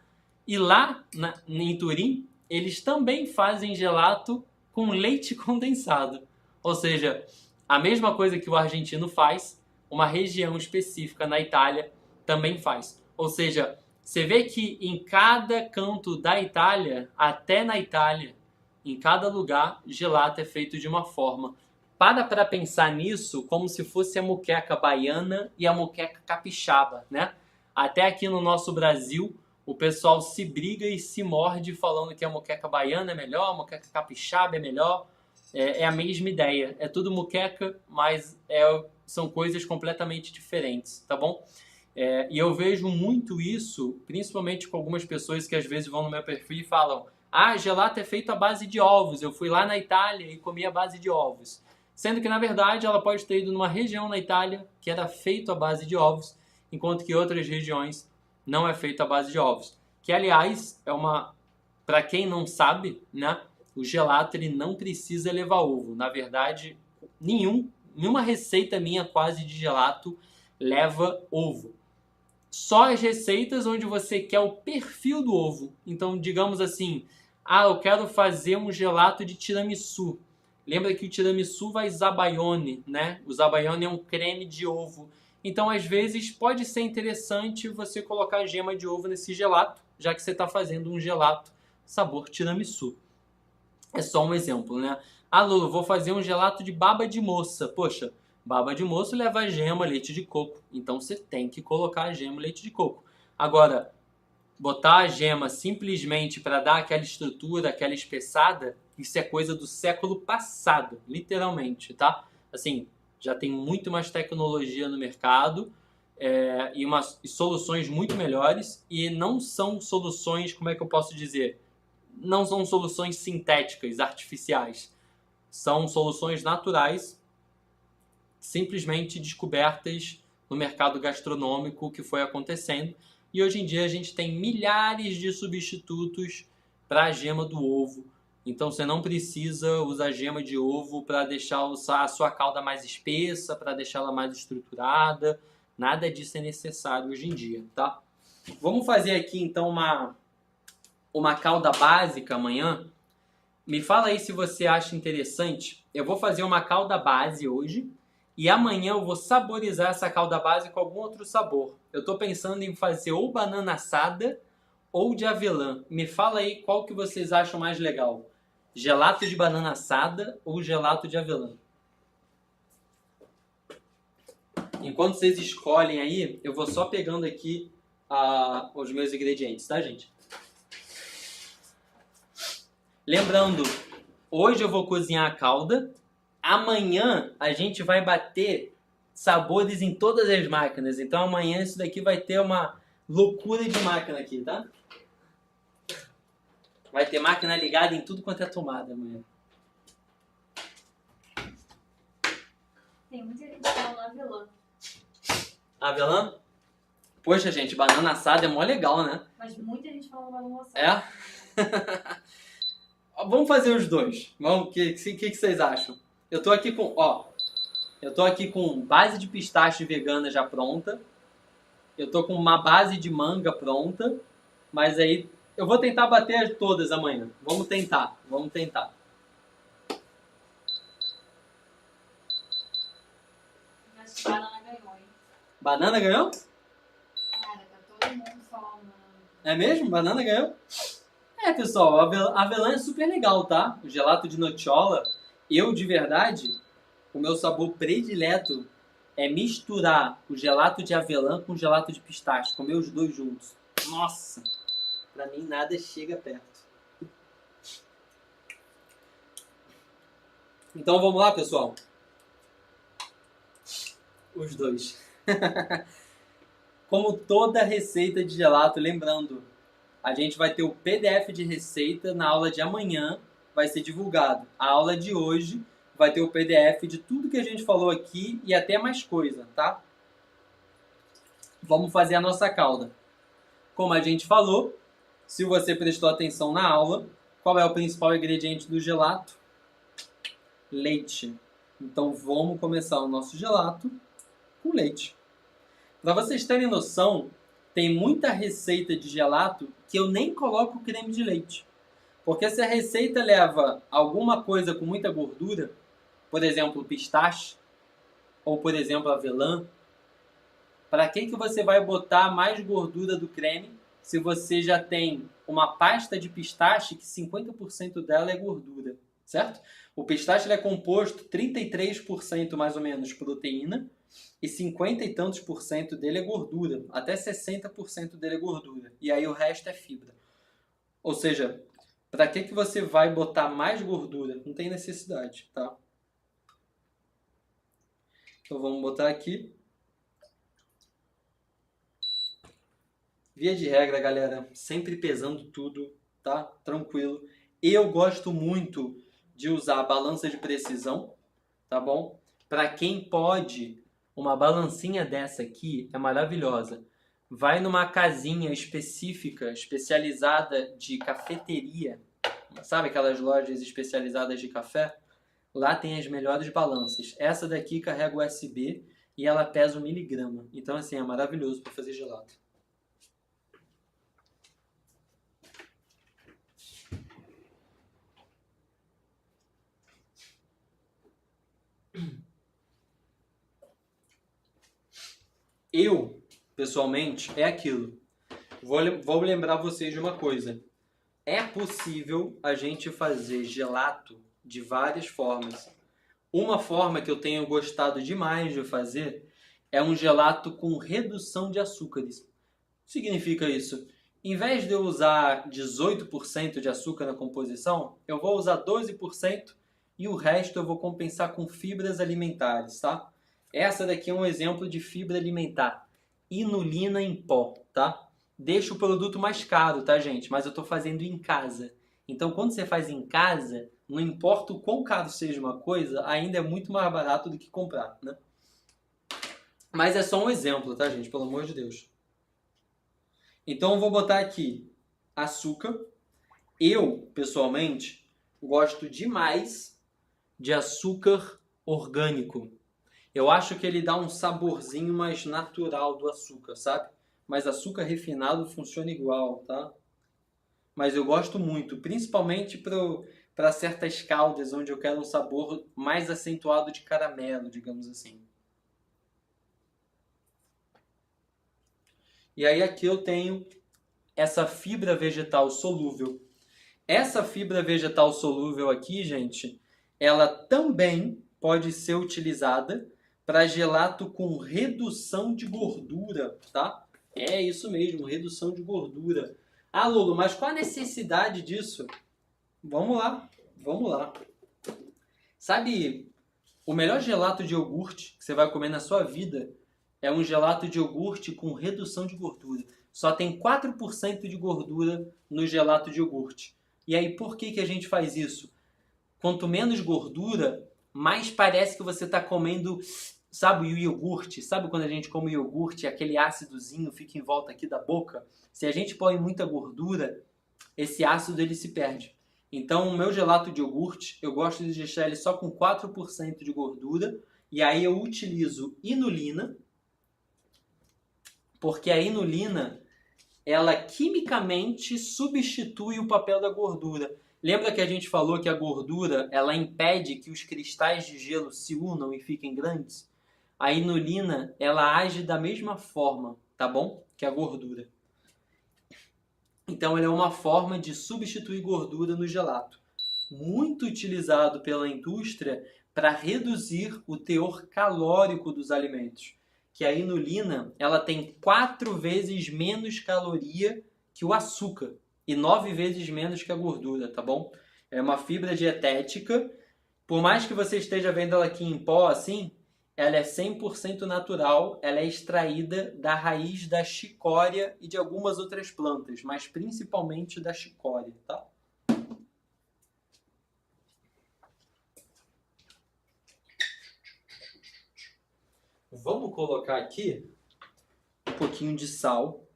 e lá em Turim, eles também fazem gelato com leite condensado. Ou seja, a mesma coisa que o argentino faz, uma região específica na Itália também faz. Ou seja, você vê que em cada canto da Itália, até na Itália, em cada lugar, gelato é feito de uma forma. Para pensar nisso como se fosse a moqueca baiana e a moqueca capixaba, né? Até aqui no nosso Brasil, o pessoal se briga e se morde falando que a moqueca baiana é melhor, a moqueca capixaba é melhor. É a mesma ideia. É tudo moqueca, mas são coisas completamente diferentes, tá bom? E eu vejo muito isso, principalmente com algumas pessoas que às vezes vão no meu perfil e falam: ah, gelato é feito à base de ovos. Eu fui lá na Itália e comi à base de ovos. Sendo que, na verdade, ela pode ter ido numa região na Itália que era feito à base de ovos, enquanto que outras regiões não é feito à base de ovos. Que, aliás, para quem não sabe, né, o gelato ele não precisa levar ovo. Na verdade, nenhuma receita minha quase de gelato leva ovo. Só as receitas onde você quer o perfil do ovo. Então, digamos assim, eu quero fazer um gelato de tiramisu. Lembra que o tiramisu vai zabaione, né? O zabaione é um creme de ovo. Então, às vezes, pode ser interessante você colocar gema de ovo nesse gelato, já que você está fazendo um gelato sabor tiramisu. É só um exemplo, né? Lulu, vou fazer um gelato de baba de moça. Poxa, baba de moça leva gema, leite de coco. Então, você tem que colocar a gema, leite de coco. Agora, botar a gema simplesmente para dar aquela estrutura, aquela espessada, isso é coisa do século passado, literalmente, tá? Assim, já tem muito mais tecnologia no mercado e soluções muito melhores e não são soluções, como é que eu posso dizer? Não são soluções sintéticas, artificiais. São soluções naturais, simplesmente descobertas no mercado gastronômico que foi acontecendo. E hoje em dia a gente tem milhares de substitutos para a gema do ovo. Então você não precisa usar gema de ovo para deixar a sua calda mais espessa, para deixá-la mais estruturada. Nada disso é necessário hoje em dia, tá? Vamos fazer aqui então uma calda básica amanhã. Me fala aí se você acha interessante. Eu vou fazer uma calda base hoje. E amanhã eu vou saborizar essa calda base com algum outro sabor. Eu estou pensando em fazer ou banana assada ou de avelã. Me fala aí qual que vocês acham mais legal. Gelato de banana assada ou gelato de avelã? Enquanto vocês escolhem aí, eu vou só pegando aqui os meus ingredientes, tá, gente? Lembrando, hoje eu vou cozinhar a calda. Amanhã a gente vai bater sabores em todas as máquinas. Então amanhã isso daqui vai ter uma loucura de máquina aqui, tá? Vai ter máquina ligada em tudo quanto é tomada amanhã. Tem muita gente falando avelã. Avelã? Poxa, gente, banana assada é mó legal, né? Mas muita gente falando banana assada. É? Vamos fazer os dois. O que vocês acham? Eu tô aqui com base de pistache vegana já pronta. Eu tô com uma base de manga pronta. Mas aí eu vou tentar bater todas amanhã. Vamos tentar. Mas banana ganhou, hein? Banana ganhou? Cara, tá todo mundo falando. É mesmo? Banana ganhou? Pessoal, a avelã é super legal, tá? O gelato de nocciola, de verdade, o meu sabor predileto é misturar o gelato de avelã com o gelato de pistache, comer os dois juntos. Nossa! Pra mim nada chega perto. Então vamos lá, pessoal? Os dois. Como toda receita de gelato, lembrando, a gente vai ter o PDF de receita na aula de amanhã, vai ser divulgado. A aula de hoje vai ter o PDF de tudo que a gente falou aqui e até mais coisa, tá? Vamos fazer a nossa calda. Como a gente falou, se você prestou atenção na aula, qual é o principal ingrediente do gelato? Leite. Então vamos começar o nosso gelato com leite. Para vocês terem noção, tem muita receita de gelato que eu nem coloco creme de leite. Porque se a receita leva alguma coisa com muita gordura, por exemplo, pistache, ou por exemplo, avelã, Para que você vai botar mais gordura do creme se você já tem uma pasta de pistache que 50% dela é gordura, certo? O pistache ele é composto 33% mais ou menos proteína e 50 e tantos por cento dele é gordura, até 60% dele é gordura, e aí o resto é fibra. Ou seja, para que você vai botar mais gordura? Não tem necessidade, tá? Então vamos botar aqui. Via de regra, galera, sempre pesando tudo, tá? Tranquilo. Eu gosto muito de usar a balança de precisão, tá bom? Para quem pode, uma balancinha dessa aqui é maravilhosa. Vai numa casinha específica, especializada de cafeteria, sabe aquelas lojas especializadas de café? Lá tem as melhores balanças. Essa daqui carrega USB e ela pesa 1 miligrama. Então, assim, é maravilhoso para fazer gelato. Eu, pessoalmente, é aquilo. Vou lembrar vocês de uma coisa. É possível a gente fazer gelato de várias formas. Uma forma que eu tenho gostado demais de fazer é um gelato com redução de açúcares. O que significa isso? Em vez de eu usar 18% de açúcar na composição, eu vou usar 12% e o resto eu vou compensar com fibras alimentares, tá? Essa daqui é um exemplo de fibra alimentar. Inulina em pó, tá? Deixa o produto mais caro, tá, gente? Mas eu estou fazendo em casa. Então, quando você faz em casa, não importa o quão caro seja uma coisa, ainda é muito mais barato do que comprar, né? Mas é só um exemplo, tá, gente? Pelo amor de Deus. Então, eu vou botar aqui açúcar. Eu, pessoalmente, gosto demais de açúcar orgânico. Eu acho que ele dá um saborzinho mais natural do açúcar, sabe? Mas açúcar refinado funciona igual, tá? Mas eu gosto muito, principalmente para certas caldas onde eu quero um sabor mais acentuado de caramelo, digamos assim. E aí aqui eu tenho essa fibra vegetal solúvel. Essa fibra vegetal solúvel aqui, gente, ela também pode ser utilizada para gelato com redução de gordura, tá? É isso mesmo, redução de gordura. Ah, Lulu, mas qual a necessidade disso? Vamos lá, vamos lá. Sabe, o melhor gelato de iogurte que você vai comer na sua vida é um gelato de iogurte com redução de gordura. Só tem 4% de gordura no gelato de iogurte. E aí, por que a gente faz isso? Quanto menos gordura, mais parece que você está comendo, sabe, o iogurte? Sabe quando a gente come iogurte, aquele ácidozinho fica em volta aqui da boca? Se a gente põe muita gordura, esse ácido ele se perde. Então, o meu gelato de iogurte, eu gosto de deixar ele só com 4% de gordura. E aí eu utilizo inulina, porque a inulina, ela quimicamente substitui o papel da gordura. Lembra que a gente falou que a gordura, ela impede que os cristais de gelo se unam e fiquem grandes? A inulina, ela age da mesma forma, tá bom? Que a gordura. Então, ele é uma forma de substituir gordura no gelato. Muito utilizado pela indústria para reduzir o teor calórico dos alimentos. Que a inulina, ela tem 4 vezes menos caloria que o açúcar e 9 vezes menos que a gordura, tá bom? É uma fibra dietética. Por mais que você esteja vendo ela aqui em pó, assim, ela é 100% natural, ela é extraída da raiz da chicória e de algumas outras plantas, mas principalmente da chicória, tá? Vamos colocar aqui um pouquinho de sal.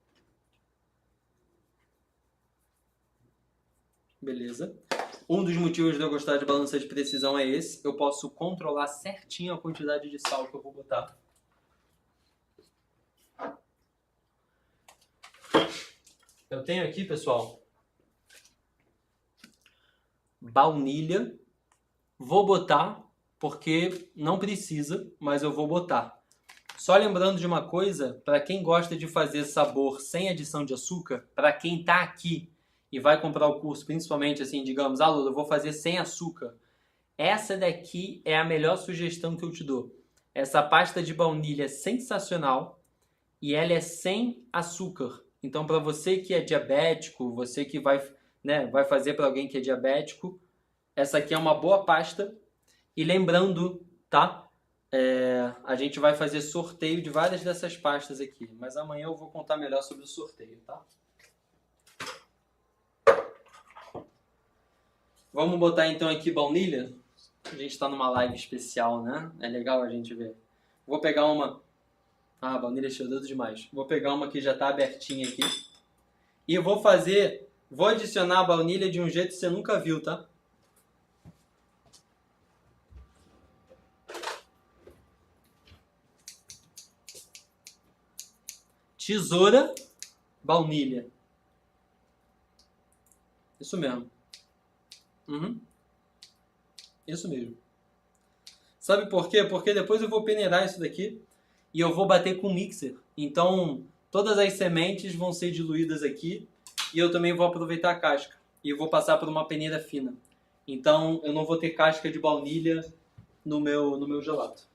Beleza. Um dos motivos de eu gostar de balança de precisão é esse. Eu posso controlar certinho a quantidade de sal que eu vou botar. Eu tenho aqui, pessoal, baunilha. Vou botar, porque não precisa, mas eu vou botar. Só lembrando de uma coisa, para quem gosta de fazer sabor sem adição de açúcar, para quem tá aqui e vai comprar o curso, principalmente assim, digamos, Lula, eu vou fazer sem açúcar. Essa daqui é a melhor sugestão que eu te dou. Essa pasta de baunilha é sensacional e ela é sem açúcar. Então, para você que é diabético, você que vai, né, vai fazer para alguém que é diabético, essa aqui é uma boa pasta. E lembrando, tá? A gente vai fazer sorteio de várias dessas pastas aqui. Mas amanhã eu vou contar melhor sobre o sorteio, tá? Vamos botar então aqui baunilha. A gente está numa live especial, né? É legal a gente ver. Vou pegar uma... Ah, a baunilha cheirou demais. Vou pegar uma que já está abertinha aqui. E eu vou fazer... Vou adicionar a baunilha de um jeito que você nunca viu, tá? Tesoura, baunilha. Isso mesmo. Isso mesmo. Sabe por quê? Porque depois eu vou peneirar isso daqui e eu vou bater com o mixer. Então, todas as sementes vão ser diluídas aqui e eu também vou aproveitar a casca. E eu vou passar por uma peneira fina. Então, eu não vou ter casca de baunilha no meu gelato.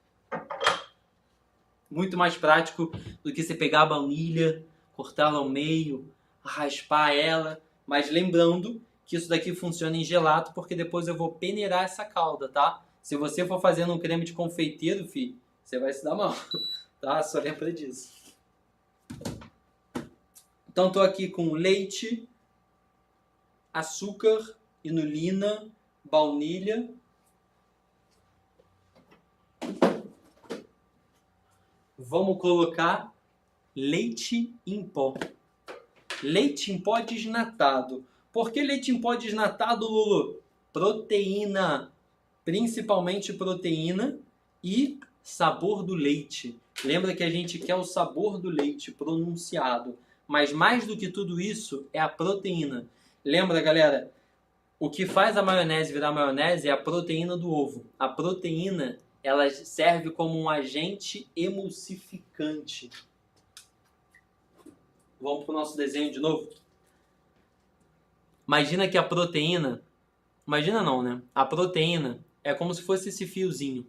Muito mais prático do que você pegar a baunilha, cortá-la ao meio, raspar ela. Mas lembrando que isso daqui funciona em gelato, porque depois eu vou peneirar essa calda, tá? Se você for fazendo um creme de confeiteiro, filho, você vai se dar mal, tá? Só lembra disso. Então, tô aqui com leite, açúcar, inulina, baunilha. Vamos colocar leite em pó. Leite em pó desnatado. Por que leite em pó desnatado, Lulu? Proteína. Principalmente proteína e sabor do leite. Lembra que a gente quer o sabor do leite pronunciado. Mas mais do que tudo isso é a proteína. Lembra, galera? O que faz a maionese virar maionese é a proteína do ovo. A proteína, ela serve como um agente emulsificante. Vamos para o nosso desenho de novo? Imagina que a proteína... Imagina não, né? A proteína é como se fosse esse fiozinho.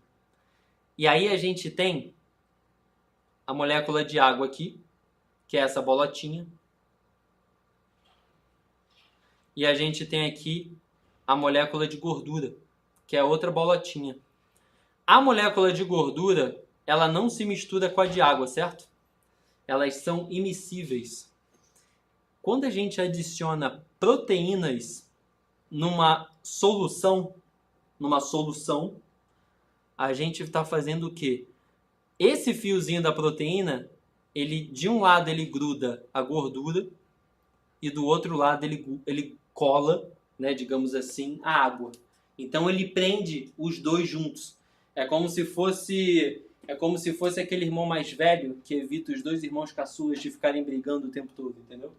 E aí a gente tem a molécula de água aqui, que é essa bolotinha. E a gente tem aqui a molécula de gordura, que é outra bolotinha. A molécula de gordura, ela não se mistura com a de água, certo? Elas são immiscíveis. Quando a gente adiciona proteínas numa solução, a gente está fazendo o quê? Esse fiozinho da proteína, de um lado ele gruda a gordura e do outro lado ele cola, né, digamos assim, a água. Então ele prende os dois juntos. É como se fosse aquele irmão mais velho que evita os dois irmãos caçulas de ficarem brigando o tempo todo, entendeu?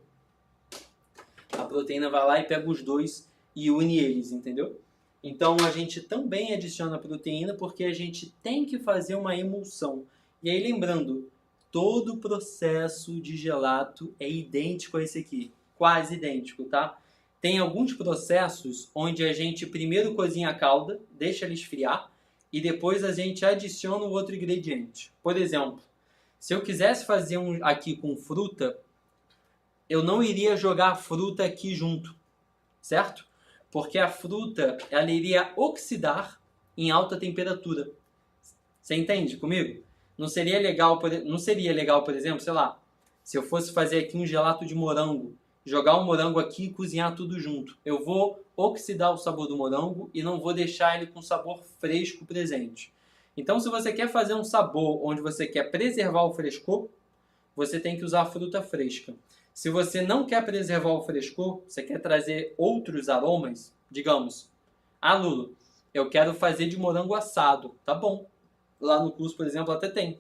A proteína vai lá e pega os dois e une eles, entendeu? Então a gente também adiciona proteína porque a gente tem que fazer uma emulsão. E aí lembrando, todo o processo de gelato é idêntico a esse aqui, quase idêntico, tá? Tem alguns processos onde a gente primeiro cozinha a calda, deixa ela esfriar e depois a gente adiciona o outro ingrediente. Por exemplo, se eu quisesse fazer um aqui com fruta, eu não iria jogar a fruta aqui junto, certo? Porque a fruta, ela iria oxidar em alta temperatura. Você entende comigo? Não seria legal, por exemplo, sei lá, se eu fosse fazer aqui um gelato de morango, jogar o morango aqui e cozinhar tudo junto. Eu vou oxidar o sabor do morango e não vou deixar ele com sabor fresco presente. Então, se você quer fazer um sabor onde você quer preservar o frescor, você tem que usar a fruta fresca. Se você não quer preservar o frescor, você quer trazer outros aromas, digamos, Lulu, eu quero fazer de morango assado. Tá bom. Lá no curso, por exemplo, até tem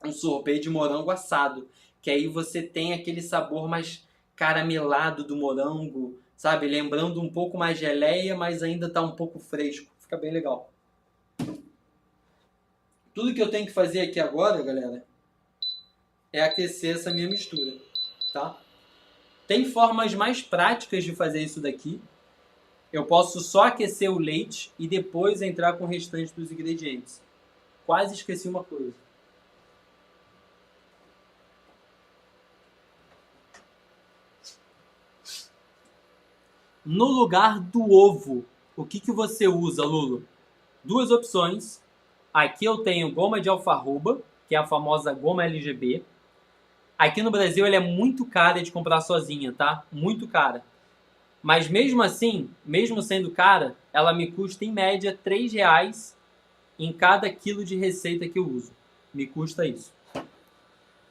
um sorbet de morango assado, que aí você tem aquele sabor mais caramelado do morango, sabe? Lembrando um pouco mais geleia, mas ainda tá um pouco fresco. Fica bem legal. Tudo que eu tenho que fazer aqui agora, galera, é aquecer essa minha mistura, tá? Tem formas mais práticas de fazer isso daqui. Eu posso só aquecer o leite e depois entrar com o restante dos ingredientes. Quase esqueci uma coisa. No lugar do ovo, o que você usa, Lulo? Duas opções. Aqui eu tenho goma de alfarroba, que é a famosa goma LGB. Aqui no Brasil ela é muito cara de comprar sozinha, tá? Muito cara. Mas mesmo assim, mesmo sendo cara, ela me custa em média R$3 em cada quilo de receita que eu uso. Me custa isso.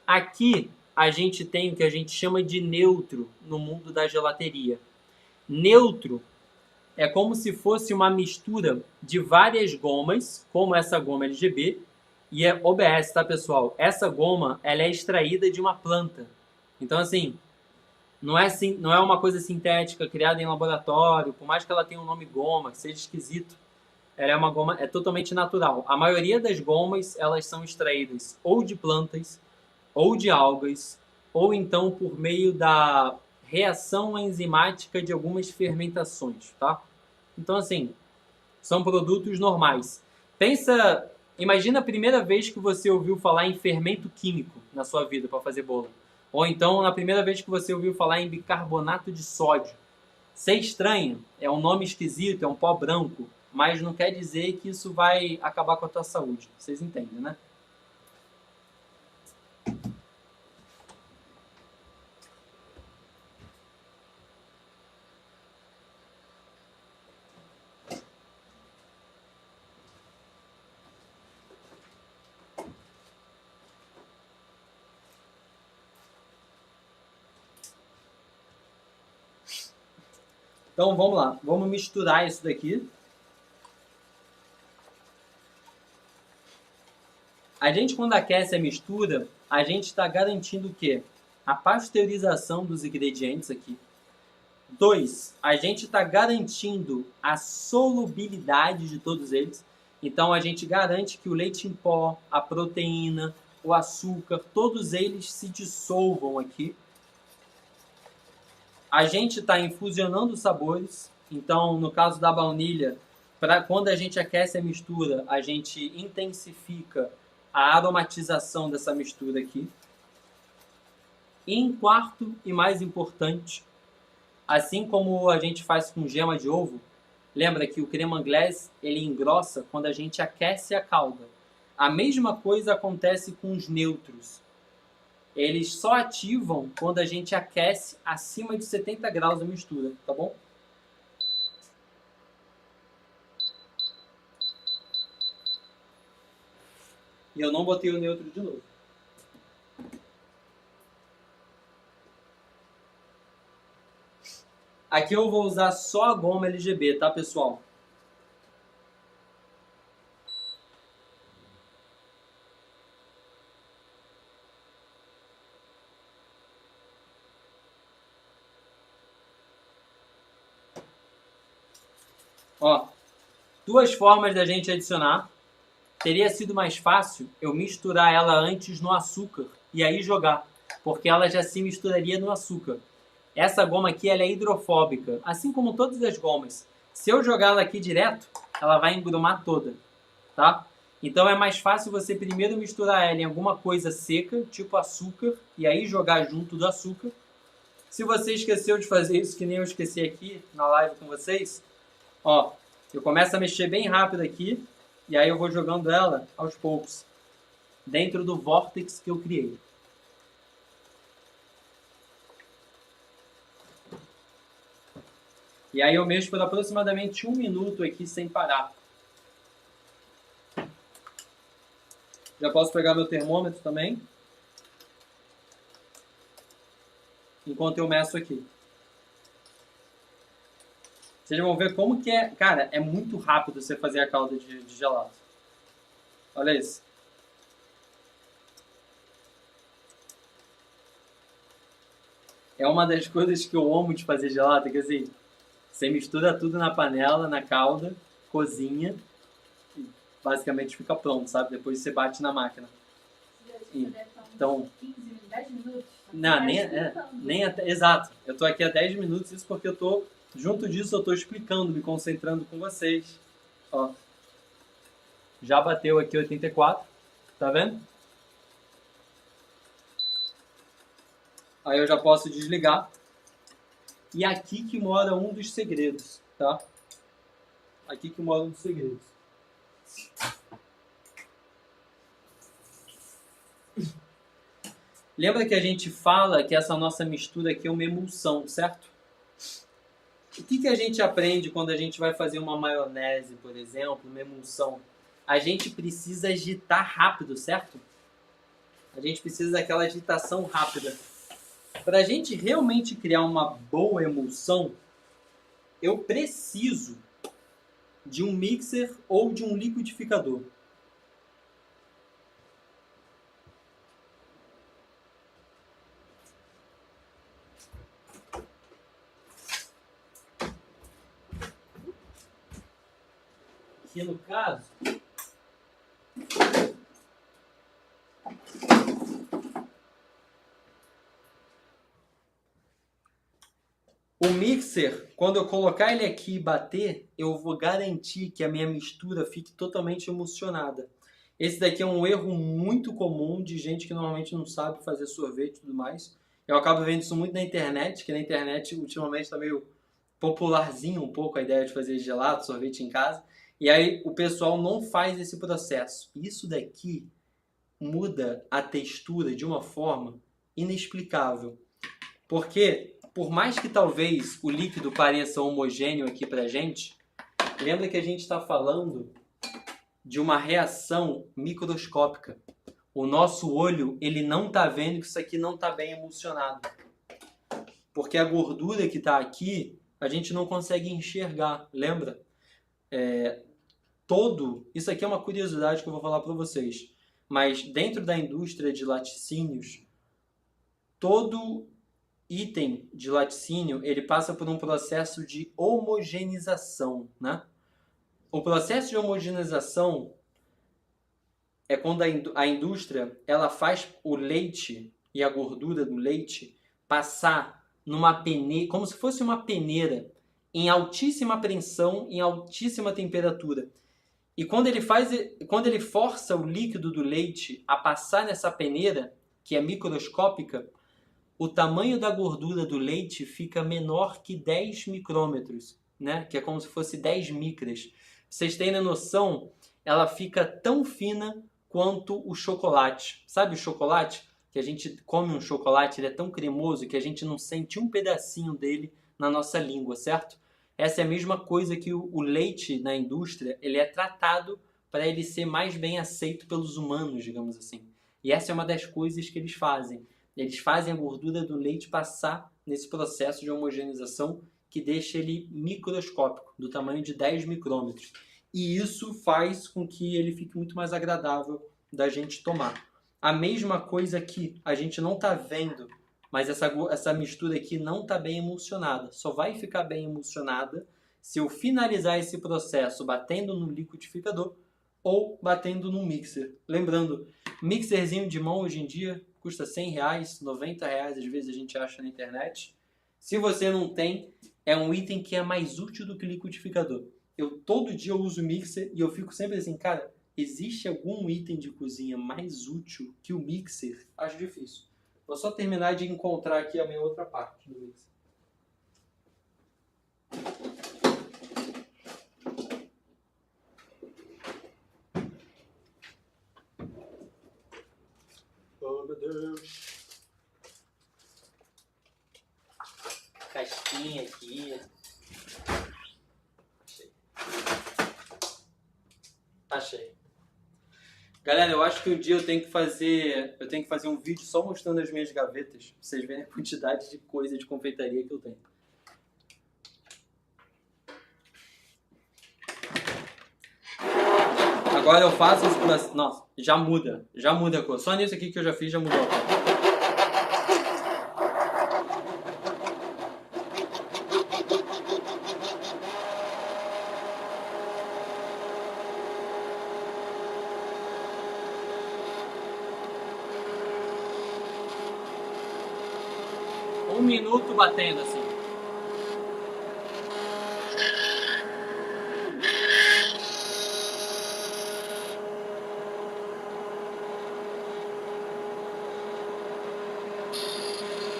Aqui a gente tem o que a gente chama de neutro no mundo da gelateria. Neutro é como se fosse uma mistura de várias gomas, como essa goma LGB, e é OBS, tá, pessoal? Essa goma, ela é extraída de uma planta. Então, assim, não é uma coisa sintética criada em laboratório, por mais que ela tenha um nome goma, que seja esquisito. Ela é uma goma, é totalmente natural. A maioria das gomas, elas são extraídas ou de plantas, ou de algas, ou então por meio da reação enzimática de algumas fermentações, tá? Então, assim, são produtos normais. Imagina a primeira vez que você ouviu falar em fermento químico na sua vida para fazer bolo. Ou então, na primeira vez que você ouviu falar em bicarbonato de sódio. Ser estranho, é um nome esquisito, é um pó branco, mas não quer dizer que isso vai acabar com a tua saúde. Vocês entendem, né? Então vamos lá, vamos misturar isso daqui. A gente, quando aquece a mistura, a gente está garantindo o quê? A pasteurização dos ingredientes aqui. 2, a gente está garantindo a solubilidade de todos eles. Então a gente garante que o leite em pó, a proteína, o açúcar, todos eles se dissolvam aqui. A gente está infusionando os sabores. Então, no caso da baunilha, quando a gente aquece a mistura, a gente intensifica a aromatização dessa mistura aqui. E em quarto e mais importante, assim como a gente faz com gema de ovo, lembra que o creme anglaise ele engrossa quando a gente aquece a calda. A mesma coisa acontece com os neutros. Eles só ativam quando a gente aquece acima de 70 graus a mistura, tá bom? E eu não botei o neutro de novo. Aqui eu vou usar só a goma LGB, tá, pessoal? Ó, duas formas da gente adicionar. Teria sido mais fácil eu misturar ela antes no açúcar e aí jogar, porque ela já se misturaria no açúcar. Essa goma aqui ela é hidrofóbica, assim como todas as gomas. Se eu jogar ela aqui direto, ela vai engrumar toda, tá? Então é mais fácil você primeiro misturar ela em alguma coisa seca, tipo açúcar, e aí jogar junto do açúcar. Se você esqueceu de fazer isso, que nem eu esqueci aqui na live com vocês, ó, eu começo a mexer bem rápido aqui, e aí eu vou jogando ela aos poucos, dentro do vórtex que eu criei. E aí eu mexo por aproximadamente 1 minuto aqui sem parar. Já posso pegar meu termômetro também. Enquanto eu meço aqui. Vocês vão ver como que é... Cara, é muito rápido você fazer a calda de gelato. Olha isso. É uma das coisas que eu amo de fazer gelato, que assim... Você mistura tudo na panela, na calda, cozinha... E basicamente fica pronto, sabe? Depois você bate na máquina. Já Você deve estar uns Então, 15, 10 minutos. não, nem até, exato. Eu tô aqui há 10 minutos, isso porque eu tô, junto disso, eu tô explicando, me concentrando com vocês. Ó, já bateu aqui 84, tá vendo? Aí eu já posso desligar. E aqui que mora um dos segredos, tá? Aqui que mora um dos segredos. Lembra que a gente fala que essa nossa mistura aqui é uma emulsão, certo? O que a gente aprende quando a gente vai fazer uma maionese, por exemplo, uma emulsão? A gente precisa agitar rápido, certo? A gente precisa daquela agitação rápida. Para a gente realmente criar uma boa emulsão, eu preciso de um mixer ou de um liquidificador. Que no caso, o mixer, quando eu colocar ele aqui e bater, eu vou garantir que a minha mistura fique totalmente emulsionada. Esse daqui é um erro muito comum de gente que normalmente não sabe fazer sorvete e tudo mais. Eu acabo vendo isso muito na internet, que na internet ultimamente está meio popularzinho um pouco a ideia de fazer gelato, sorvete em casa. E aí o pessoal não faz esse processo. Isso daqui muda a textura de uma forma inexplicável. Porque, por mais que talvez o líquido pareça homogêneo aqui pra gente, lembra que a gente está falando de uma reação microscópica. O nosso olho, ele não está vendo que isso aqui não está bem emulsionado. Porque a gordura que está aqui, a gente não consegue enxergar, lembra? Isso aqui é uma curiosidade que eu vou falar para vocês, mas dentro da indústria de laticínios, todo item de laticínio, ele passa por um processo de homogeneização, né? O processo de homogeneização é quando a indústria ela faz o leite e a gordura do leite passar numa peneira, como se fosse uma peneira, em altíssima pressão, em altíssima temperatura. E quando ele força o líquido do leite a passar nessa peneira, que é microscópica, o tamanho da gordura do leite fica menor que 10 micrômetros, né? Que é como se fosse 10 micras. Pra vocês terem noção, ela fica tão fina quanto o chocolate. Sabe o chocolate? Que a gente come um chocolate, ele é tão cremoso que a gente não sente um pedacinho dele na nossa língua, certo? Essa é a mesma coisa que o leite na indústria, ele é tratado para ele ser mais bem aceito pelos humanos, digamos assim. E essa é uma das coisas que eles fazem. Eles fazem a gordura do leite passar nesse processo de homogeneização que deixa ele microscópico, do tamanho de 10 micrômetros. E isso faz com que ele fique muito mais agradável da gente tomar. A mesma coisa aqui, a gente não está vendo, mas essa mistura aqui não está bem emulsionada. Só vai ficar bem emulsionada se eu finalizar esse processo batendo no liquidificador ou batendo no mixer. Lembrando, mixerzinho de mão hoje em dia custa R$100, R$90 às vezes a gente acha na internet. Se você não tem, é um item que é mais útil do que liquidificador. Todo dia eu uso mixer e eu fico sempre assim, cara, existe algum item de cozinha mais útil que o mixer? Acho difícil. Vou só terminar de encontrar aqui a minha outra parte do mixer. Oh, meu Deus. Casquinha aqui. Achei. Galera, eu acho que um dia eu tenho que fazer um vídeo só mostrando as minhas gavetas, pra vocês verem a quantidade de coisa de confeitaria que eu tenho. Agora eu faço esse processo. Nossa, já muda a cor. Só nisso aqui que eu já fiz já mudou a cor. minuto batendo assim.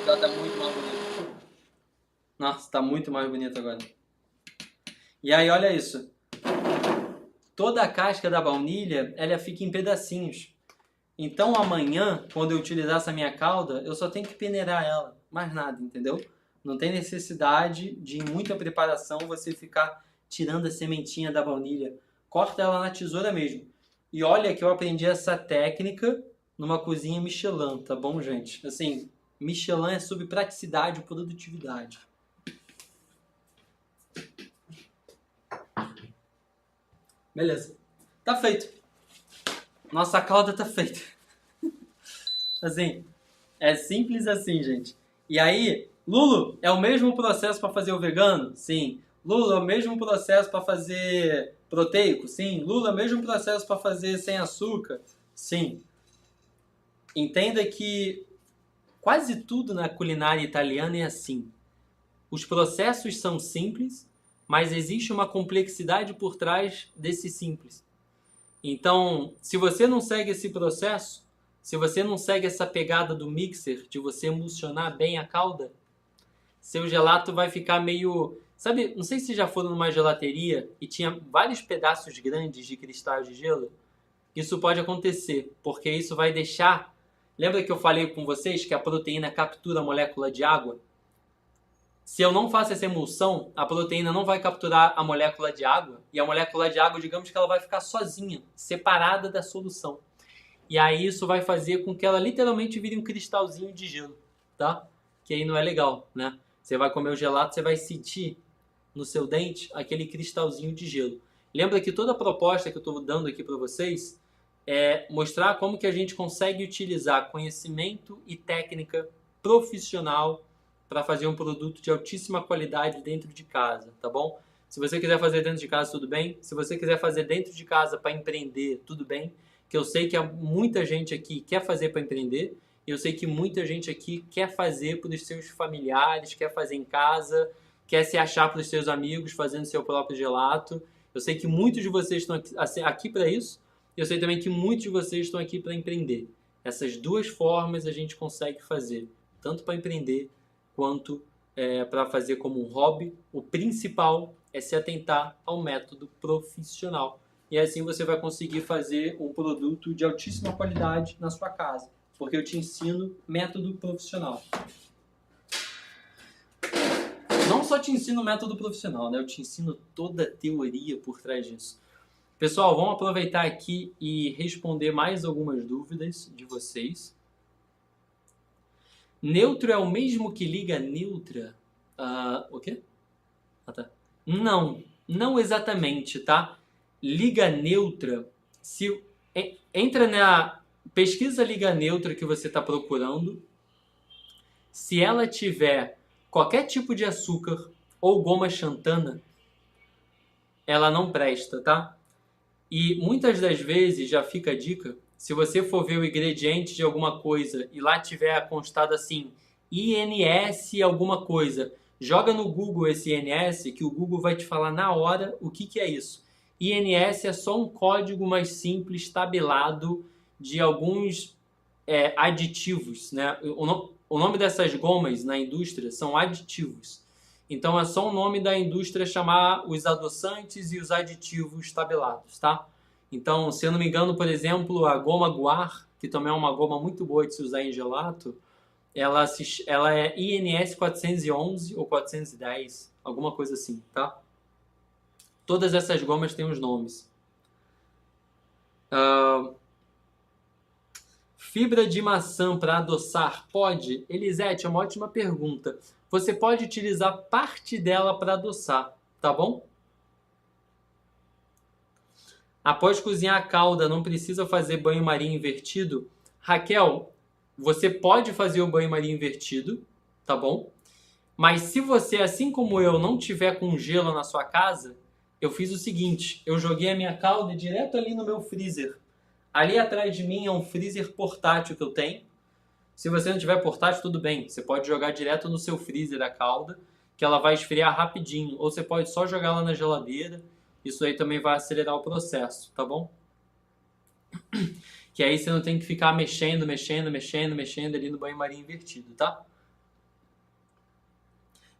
Já tá muito mais bonito. Nossa, tá muito mais bonito agora. E aí, olha isso. Toda a casca da baunilha, ela fica em pedacinhos. Então, amanhã, quando eu utilizar essa minha calda, eu só tenho que peneirar ela. Mais nada, entendeu? Não tem necessidade de, em muita preparação, você ficar tirando a sementinha da baunilha. Corta ela na tesoura mesmo. E olha que eu aprendi essa técnica numa cozinha Michelin, tá bom, gente? Assim, Michelin é sobre praticidade e produtividade. Beleza. Tá feito. Nossa calda tá feita. Assim, é simples assim, gente. E aí, Lulo, é o mesmo processo para fazer o vegano? Sim. Lulo, é o mesmo processo para fazer proteico? Sim. Lulo, é o mesmo processo para fazer sem açúcar? Sim. Entenda que quase tudo na culinária italiana é assim. Os processos são simples, mas existe uma complexidade por trás desse simples. Então, se você não segue esse processo, se você não segue essa pegada do mixer, de você emulsionar bem a calda, seu gelato vai ficar meio... Sabe, não sei se já foram numa gelateria e tinha vários pedaços grandes de cristais de gelo. Isso pode acontecer, porque isso vai deixar... Lembra que eu falei com vocês que a proteína captura a molécula de água? Se eu não faço essa emulsão, a proteína não vai capturar a molécula de água. E a molécula de água, digamos que ela vai ficar sozinha, separada da solução. E aí isso vai fazer com que ela literalmente vire um cristalzinho de gelo, tá? Que aí não é legal, né? Você vai comer o gelato, você vai sentir no seu dente aquele cristalzinho de gelo. Lembra que toda a proposta que eu estou dando aqui para vocês é mostrar como que a gente consegue utilizar conhecimento e técnica profissional para fazer um produto de altíssima qualidade dentro de casa, tá bom? Se você quiser fazer dentro de casa, tudo bem. Se você quiser fazer dentro de casa para empreender, tudo bem. Que eu sei que muita gente aqui quer fazer para empreender. E eu sei que muita gente aqui quer fazer para os seus familiares, quer fazer em casa, quer se achar para os seus amigos fazendo seu próprio gelato. Eu sei que muitos de vocês estão aqui para isso. E eu sei também que muitos de vocês estão aqui para empreender. Essas duas formas a gente consegue fazer, tanto para empreender quanto para fazer como um hobby. O principal é se atentar ao método profissional. E assim você vai conseguir fazer um produto de altíssima qualidade na sua casa. Porque eu te ensino método profissional. Não só te ensino método profissional, né? Eu te ensino toda a teoria por trás disso. Pessoal, vamos aproveitar aqui e responder mais algumas dúvidas de vocês. Neutro é o mesmo que liga neutra? O quê? Tá. Não exatamente, tá? Liga neutra, entra na pesquisa liga neutra que você está procurando. Se ela tiver qualquer tipo de açúcar ou goma xantana, ela não presta, tá? E muitas das vezes, já fica a dica, se você for ver o ingrediente de alguma coisa e lá tiver constado assim, INS alguma coisa, joga no Google esse INS que o Google vai te falar na hora o que é isso. INS é só um código mais simples, tabelado de alguns aditivos, né? O nome dessas gomas na indústria são aditivos. Então é só o nome da indústria chamar os adoçantes e os aditivos tabelados, tá? Então, se eu não me engano, por exemplo, a goma guar, que também é uma goma muito boa de se usar em gelato, ela é INS 411 ou 410, alguma coisa assim, tá? Todas essas gomas têm os nomes. Fibra de maçã para adoçar, pode? Elisete, é uma ótima pergunta. Você pode utilizar parte dela para adoçar, tá bom? Após cozinhar a calda, não precisa fazer banho-maria invertido? Raquel, você pode fazer o banho-maria invertido, tá bom? Mas se você, assim como eu, não tiver com gelo na sua casa, eu fiz o seguinte, eu joguei a minha calda direto ali no meu freezer. Ali atrás de mim é um freezer portátil que eu tenho. Se você não tiver portátil, tudo bem. Você pode jogar direto no seu freezer a calda, que ela vai esfriar rapidinho. Ou você pode só jogar lá na geladeira. Isso aí também vai acelerar o processo, tá bom? Que aí você não tem que ficar mexendo ali no banho-maria invertido, tá?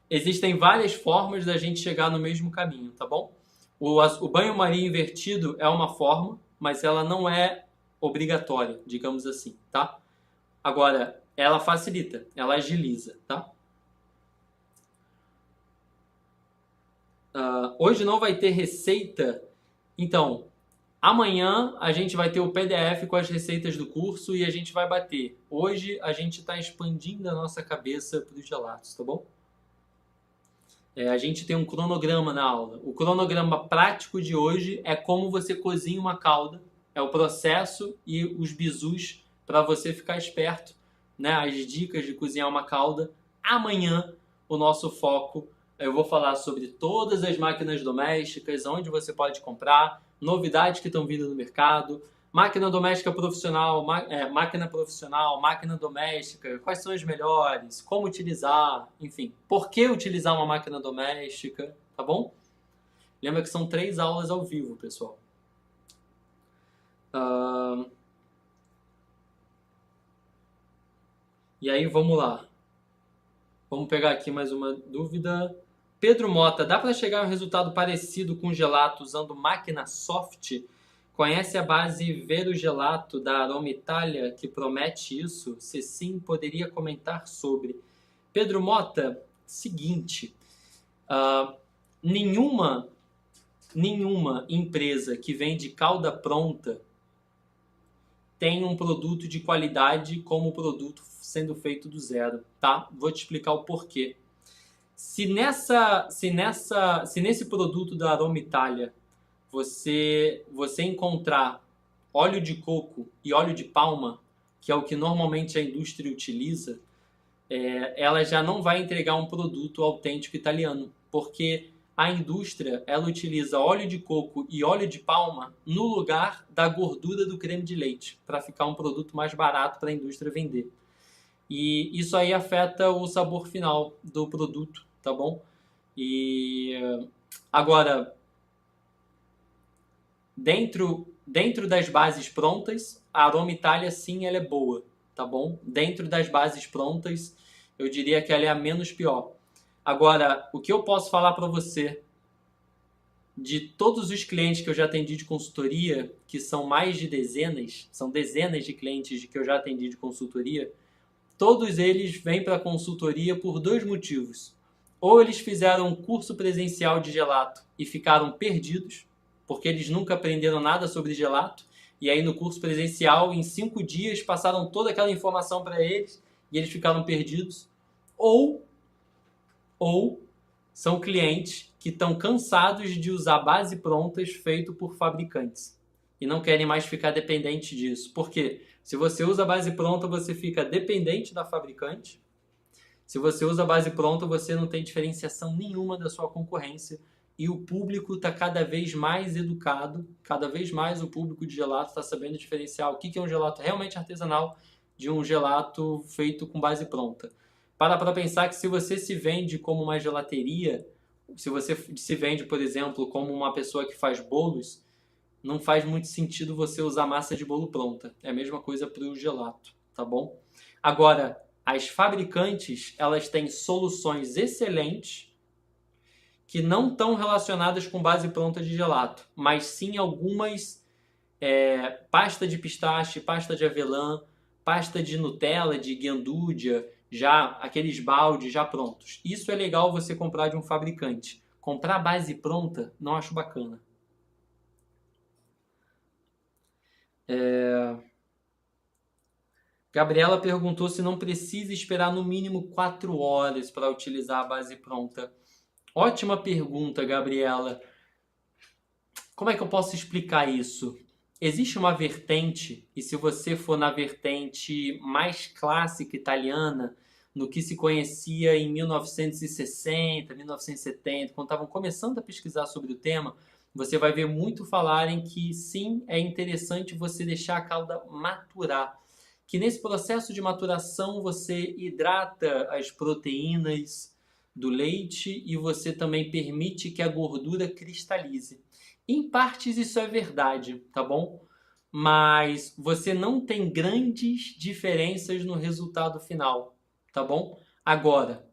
Existem várias formas da gente chegar no mesmo caminho, tá bom? O banho-maria invertido é uma forma, mas ela não é obrigatória, digamos assim, tá? Agora, ela facilita, ela agiliza, tá? Hoje não vai ter receita, então, amanhã a gente vai ter o PDF com as receitas do curso e a gente vai bater. Hoje a gente está expandindo a nossa cabeça para os gelatos, tá bom? A gente tem um cronograma na aula. O cronograma prático de hoje é como você cozinha uma calda, é o processo e os bizus para você ficar esperto, né? As dicas de cozinhar uma calda. Amanhã o nosso foco, eu vou falar sobre todas as máquinas domésticas, onde você pode comprar, novidades que estão vindo no mercado, máquina doméstica profissional, máquina profissional, máquina doméstica, quais são as melhores, como utilizar, enfim, por que utilizar uma máquina doméstica, tá bom? Lembra que são 3 aulas ao vivo, pessoal. E aí, vamos lá. Vamos pegar aqui mais uma dúvida. Pedro Mota, dá para chegar a um resultado parecido com gelato usando máquina soft? Conhece a base Vero Gelato da Aroma Itália que promete isso? Se sim, poderia comentar sobre. Pedro Mota, seguinte, nenhuma empresa que vende calda pronta tem um produto de qualidade como o produto sendo feito do zero, tá? Vou te explicar o porquê. Se nesse produto da Aroma Itália você encontrar óleo de coco e óleo de palma, que é o que normalmente a indústria utiliza, ela já não vai entregar um produto autêntico italiano, porque a indústria ela utiliza óleo de coco e óleo de palma no lugar da gordura do creme de leite, para ficar um produto mais barato para a indústria vender. E isso aí afeta o sabor final do produto, tá bom? E agora, dentro das bases prontas, a Aroma Itália sim, ela é boa, tá bom? Dentro das bases prontas, eu diria que ela é a menos pior. Agora, o que eu posso falar para você de todos os clientes que eu já atendi de consultoria, que são mais de dezenas, são dezenas de clientes que eu já atendi de consultoria, todos eles vêm para a consultoria por 2 motivos. Ou eles fizeram um curso presencial de gelato e ficaram perdidos, porque eles nunca aprenderam nada sobre gelato, e aí no curso presencial, em 5 dias, passaram toda aquela informação para eles e eles ficaram perdidos. Ou são clientes que estão cansados de usar base prontas feito por fabricantes e não querem mais ficar dependente disso. Por quê? Se você usa base pronta, você fica dependente da fabricante. Se você usa base pronta, você não tem diferenciação nenhuma da sua concorrência e o público está cada vez mais educado, cada vez mais o público de gelato está sabendo diferenciar o que é um gelato realmente artesanal de um gelato feito com base pronta. Para pensar que se você se vende como uma gelateria, se você se vende, por exemplo, como uma pessoa que faz bolos, não faz muito sentido você usar massa de bolo pronta. É a mesma coisa para o gelato, tá bom? Agora, as fabricantes, elas têm soluções excelentes que não estão relacionadas com base pronta de gelato, mas sim algumas pasta de pistache, pasta de avelã, pasta de Nutella, de guiandúdia, já aqueles baldes já prontos. Isso é legal você comprar de um fabricante. Comprar base pronta, não acho bacana. Gabriela perguntou se não precisa esperar no mínimo 4 horas para utilizar a base pronta. Ótima pergunta, Gabriela. Como é que eu posso explicar isso? Existe uma vertente, e se você for na vertente mais clássica italiana, no que se conhecia em 1960, 1970, quando estavam começando a pesquisar sobre o tema, você vai ver muito falarem que sim, é interessante você deixar a calda maturar. que nesse processo de maturação você hidrata as proteínas do leite e você também permite que a gordura cristalize. Em partes isso é verdade, tá bom? Mas você não tem grandes diferenças no resultado final, tá bom? Agora,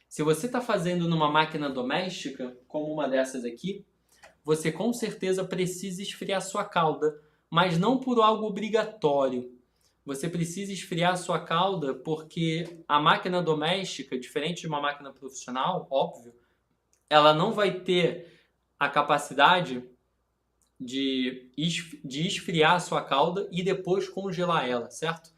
se você está fazendo numa máquina doméstica, como uma dessas aqui, você com certeza precisa esfriar sua calda, mas não por algo obrigatório. Você precisa esfriar sua calda porque a máquina doméstica, diferente de uma máquina profissional, óbvio, ela não vai ter a capacidade de esfriar a sua calda e depois congelar ela, certo?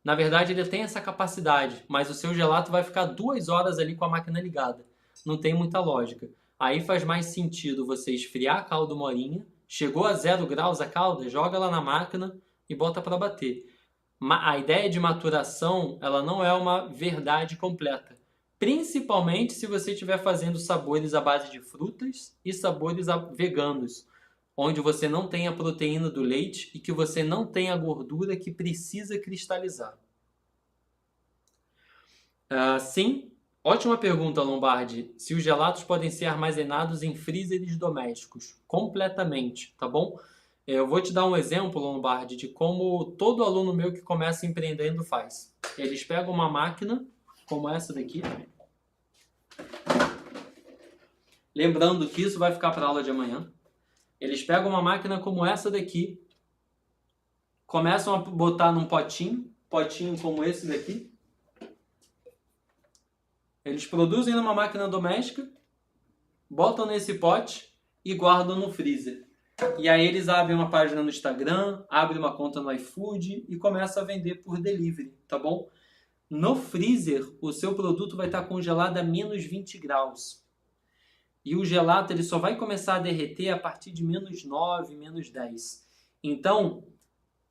Na verdade, ele tem essa capacidade, mas o seu gelato vai ficar 2 horas ali com a máquina ligada. Não tem muita lógica. Aí faz mais sentido você esfriar a calda uma horinha, chegou a 0 graus a calda, joga ela na máquina e bota para bater. A ideia de maturação, ela não é uma verdade completa. Principalmente se você estiver fazendo sabores à base de frutas e sabores veganos, onde você não tem a proteína do leite e que você não tem a gordura que precisa cristalizar. Sim, ótima pergunta, Lombardi. Se os gelatos podem ser armazenados em freezers domésticos. Completamente, tá bom? Eu vou te dar um exemplo, Lombardi, de como todo aluno meu que começa empreendendo faz. Eles pegam uma máquina, como essa daqui. Lembrando que isso vai ficar para a aula de amanhã. Eles pegam uma máquina como essa daqui, começam a botar num potinho como esse daqui. Eles produzem numa máquina doméstica, botam nesse pote e guardam no freezer. E aí eles abrem uma página no Instagram, abrem uma conta no iFood e começam a vender por delivery, tá bom? No freezer, o seu produto vai estar congelado a menos 20 graus. E o gelato ele só vai começar a derreter a partir de menos 9, menos 10. Então,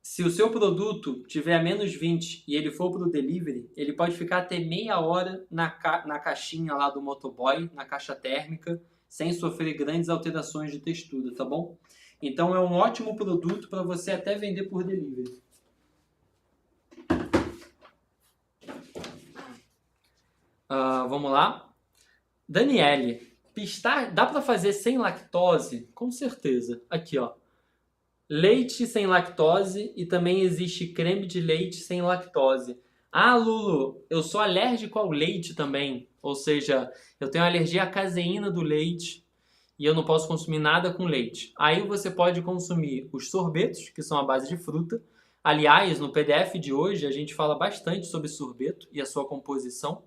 se o seu produto tiver a menos 20 e ele for para o delivery, ele pode ficar até meia hora na caixinha lá do motoboy, na caixa térmica, sem sofrer grandes alterações de textura, tá bom? Então é um ótimo produto para você até vender por delivery. Vamos lá. Daniele. Dá para fazer sem lactose? Com certeza. Aqui, ó. Leite sem lactose e também existe creme de leite sem lactose. Ah, Lulu, eu sou alérgico ao leite também. Ou seja, eu tenho alergia à caseína do leite e eu não posso consumir nada com leite. Aí você pode consumir os sorbetos, que são à base de fruta. Aliás, no PDF de hoje a gente fala bastante sobre sorbeto e a sua composição.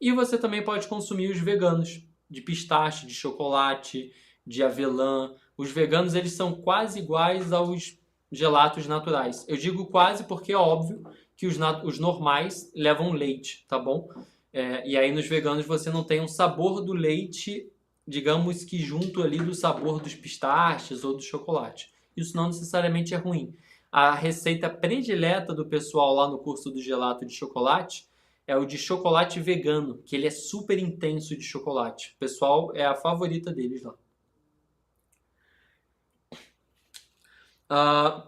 E você também pode consumir os veganos, de pistache, de chocolate, de avelã. Os veganos eles são quase iguais aos gelatos naturais. Eu digo quase porque é óbvio que os normais levam leite, tá bom? E aí nos veganos você não tem um sabor do leite, digamos que junto ali do sabor dos pistaches ou do chocolate. Isso não necessariamente é ruim. A receita predileta do pessoal lá no curso do gelato de chocolate é o de chocolate vegano, que ele é super intenso de chocolate. O pessoal é a favorita deles lá.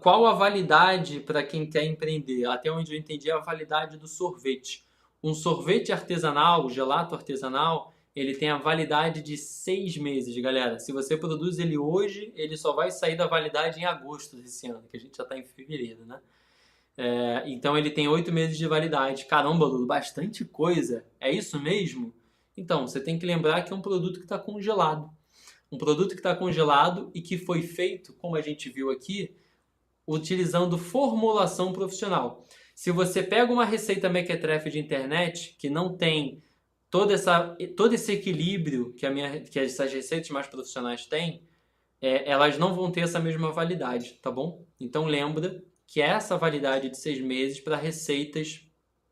Qual a validade para quem quer empreender? Até onde eu entendi, a validade do sorvete. Um sorvete artesanal, o gelato artesanal, ele tem a validade de 6 meses, galera. Se você produz ele hoje, ele só vai sair da validade em agosto desse ano, que a gente já está em fevereiro, né? Então ele tem 8 meses de validade. Caramba, Lulu, bastante coisa. É isso mesmo? Então, você tem que lembrar que é um produto que está congelado. Um produto que está congelado e que foi feito, como a gente viu aqui, utilizando formulação profissional. Se você pega uma receita mequetrefe de internet que não tem todo esse equilíbrio que essas receitas mais profissionais têm, elas não vão ter essa mesma validade, tá bom? Então lembra que é essa validade de 6 meses para receitas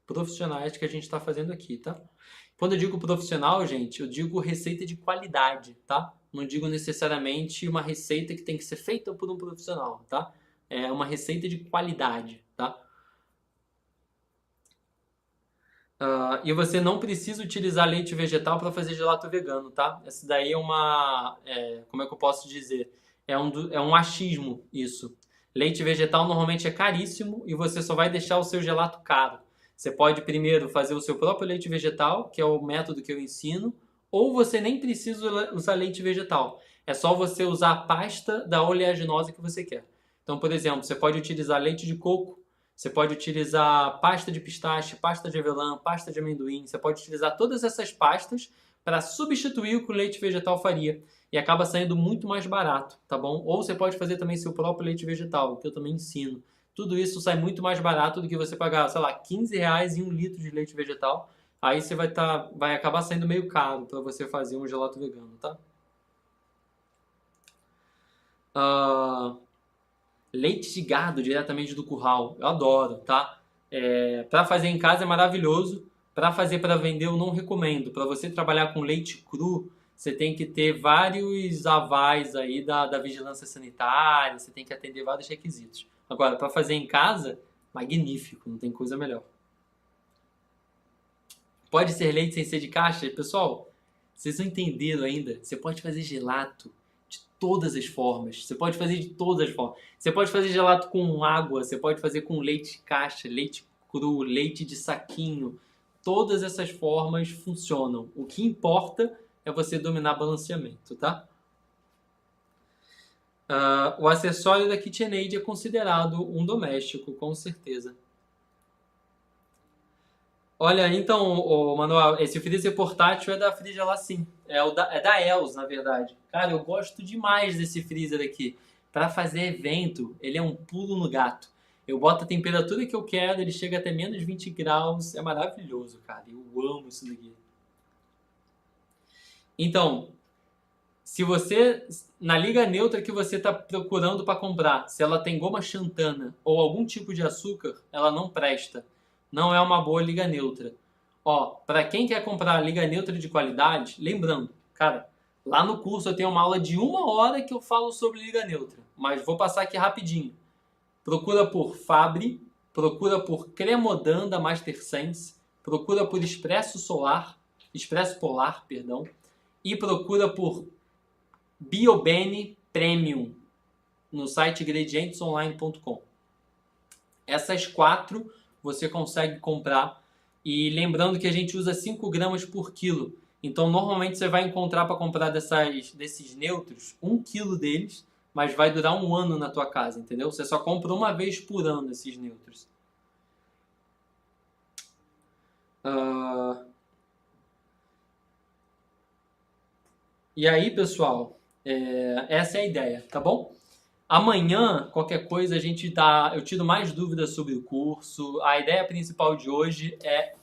profissionais que a gente está fazendo aqui, tá? Quando eu digo profissional, gente, eu digo receita de qualidade, tá? Não digo necessariamente uma receita que tem que ser feita por um profissional, tá? É uma receita de qualidade, tá? E você não precisa utilizar leite vegetal para fazer gelato vegano, tá? Essa daí é como é que eu posso dizer? É um achismo isso. Leite vegetal normalmente é caríssimo e você só vai deixar o seu gelato caro. Você pode primeiro fazer o seu próprio leite vegetal, que é o método que eu ensino, ou você nem precisa usar leite vegetal. É só você usar a pasta da oleaginosa que você quer. Então, por exemplo, você pode utilizar leite de coco, você pode utilizar pasta de pistache, pasta de avelã, pasta de amendoim. Você pode utilizar todas essas pastas para substituir o que o leite vegetal faria. E acaba saindo muito mais barato, tá bom? Ou você pode fazer também seu próprio leite vegetal, que eu também ensino. Tudo isso sai muito mais barato do que você pagar, sei lá, R$ 15 em 1 litro de leite vegetal. Aí você vai acabar saindo meio caro para você fazer um gelato vegano, tá? Leite de gado diretamente do curral, eu adoro, tá? Para fazer em casa é maravilhoso. Para fazer para vender eu não recomendo. Para você trabalhar com leite cru, você tem que ter vários avais aí da vigilância sanitária, você tem que atender vários requisitos. Agora, para fazer em casa, magnífico, não tem coisa melhor. Pode ser leite sem ser de caixa? Pessoal, vocês não entenderam ainda? Você pode fazer gelato de todas as formas. Você pode fazer de todas as formas. Você pode fazer gelato com água, você pode fazer com leite de caixa, leite cru, leite de saquinho. Todas essas formas funcionam. O que importa é você dominar balanceamento, tá? O acessório da KitchenAid é considerado um doméstico, com certeza. Olha, então, Manuel, esse freezer portátil é da Frigelar sim. É da Els, na verdade. Cara, eu gosto demais desse freezer aqui. Para fazer evento, ele é um pulo no gato. Eu boto a temperatura que eu quero, ele chega até menos 20 graus. É maravilhoso, cara. Eu amo isso daqui. Então, se você, na liga neutra que você está procurando para comprar, se ela tem goma xantana ou algum tipo de açúcar, ela não presta. Não é uma boa liga neutra. Ó, para quem quer comprar liga neutra de qualidade, lembrando, cara, lá no curso eu tenho uma aula de 1 hora que eu falo sobre liga neutra, mas vou passar aqui rapidinho. Procura por Fabri, procura por Cremodan da Master Sense, procura por Expresso Polar, perdão, e procura por Biobene Premium no site ingredientesonline.com. Essas 4 você consegue comprar. E lembrando que a gente usa 5 gramas por quilo. Então, normalmente você vai encontrar para comprar desses neutros 1 quilo deles, mas vai durar 1 ano na tua casa, entendeu? Você só compra uma vez por ano esses neutros. E aí, pessoal, essa é a ideia, tá bom? Amanhã, qualquer coisa, eu tiro mais dúvidas sobre o curso. A ideia principal de hoje é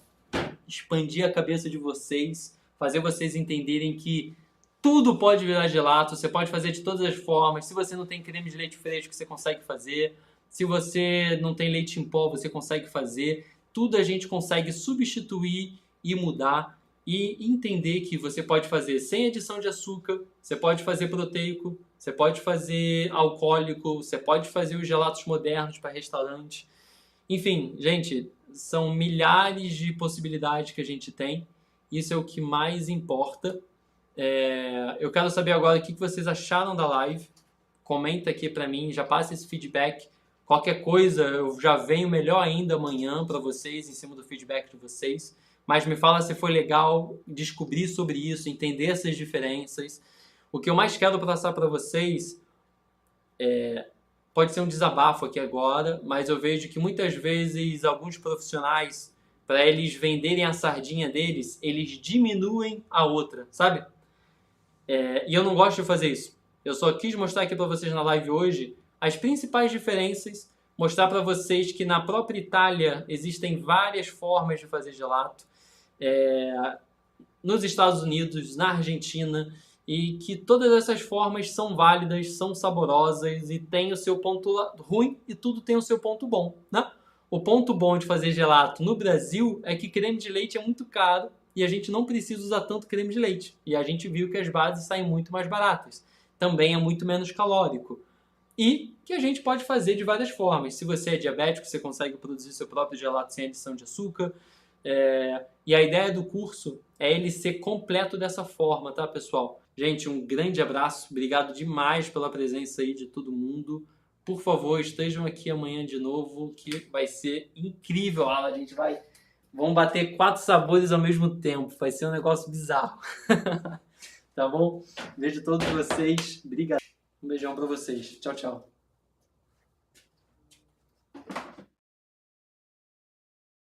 expandir a cabeça de vocês, fazer vocês entenderem que tudo pode virar gelato, você pode fazer de todas as formas. Se você não tem creme de leite fresco, você consegue fazer. Se você não tem leite em pó, você consegue fazer. Tudo a gente consegue substituir e mudar. E entender que você pode fazer sem adição de açúcar, você pode fazer proteico, você pode fazer alcoólico, você pode fazer os gelatos modernos para restaurante. Enfim, gente, são milhares de possibilidades que a gente tem. Isso é o que mais importa. Eu quero saber agora o que vocês acharam da live. Comenta aqui para mim, já passa esse feedback. Qualquer coisa, eu já venho melhor ainda amanhã para vocês, em cima do feedback de vocês. Mas me fala se foi legal descobrir sobre isso, entender essas diferenças. O que eu mais quero passar para vocês pode ser um desabafo aqui agora, mas eu vejo que muitas vezes alguns profissionais, para eles venderem a sardinha deles, eles diminuem a outra, sabe? E eu não gosto de fazer isso. Eu só quis mostrar aqui para vocês na live hoje as principais diferenças, mostrar para vocês que na própria Itália existem várias formas de fazer gelato, nos Estados Unidos, na Argentina, e que todas essas formas são válidas, são saborosas e tem o seu ponto ruim e tudo tem o seu ponto bom, né? O ponto bom de fazer gelato no Brasil é que creme de leite é muito caro e a gente não precisa usar tanto creme de leite. E a gente viu que as bases saem muito mais baratas. Também é muito menos calórico. E que a gente pode fazer de várias formas. Se você é diabético, você consegue produzir seu próprio gelato sem adição de açúcar. E a ideia do curso é ele ser completo dessa forma, tá, pessoal? Gente, um grande abraço. Obrigado demais pela presença aí de todo mundo. por favor, estejam aqui amanhã de novo, que vai ser incrível a aula. A gente vai... Vamos bater 4 sabores ao mesmo tempo. Vai ser um negócio bizarro. Tá bom? Beijo a todos vocês. Obrigado. Um beijão pra vocês. Tchau, tchau.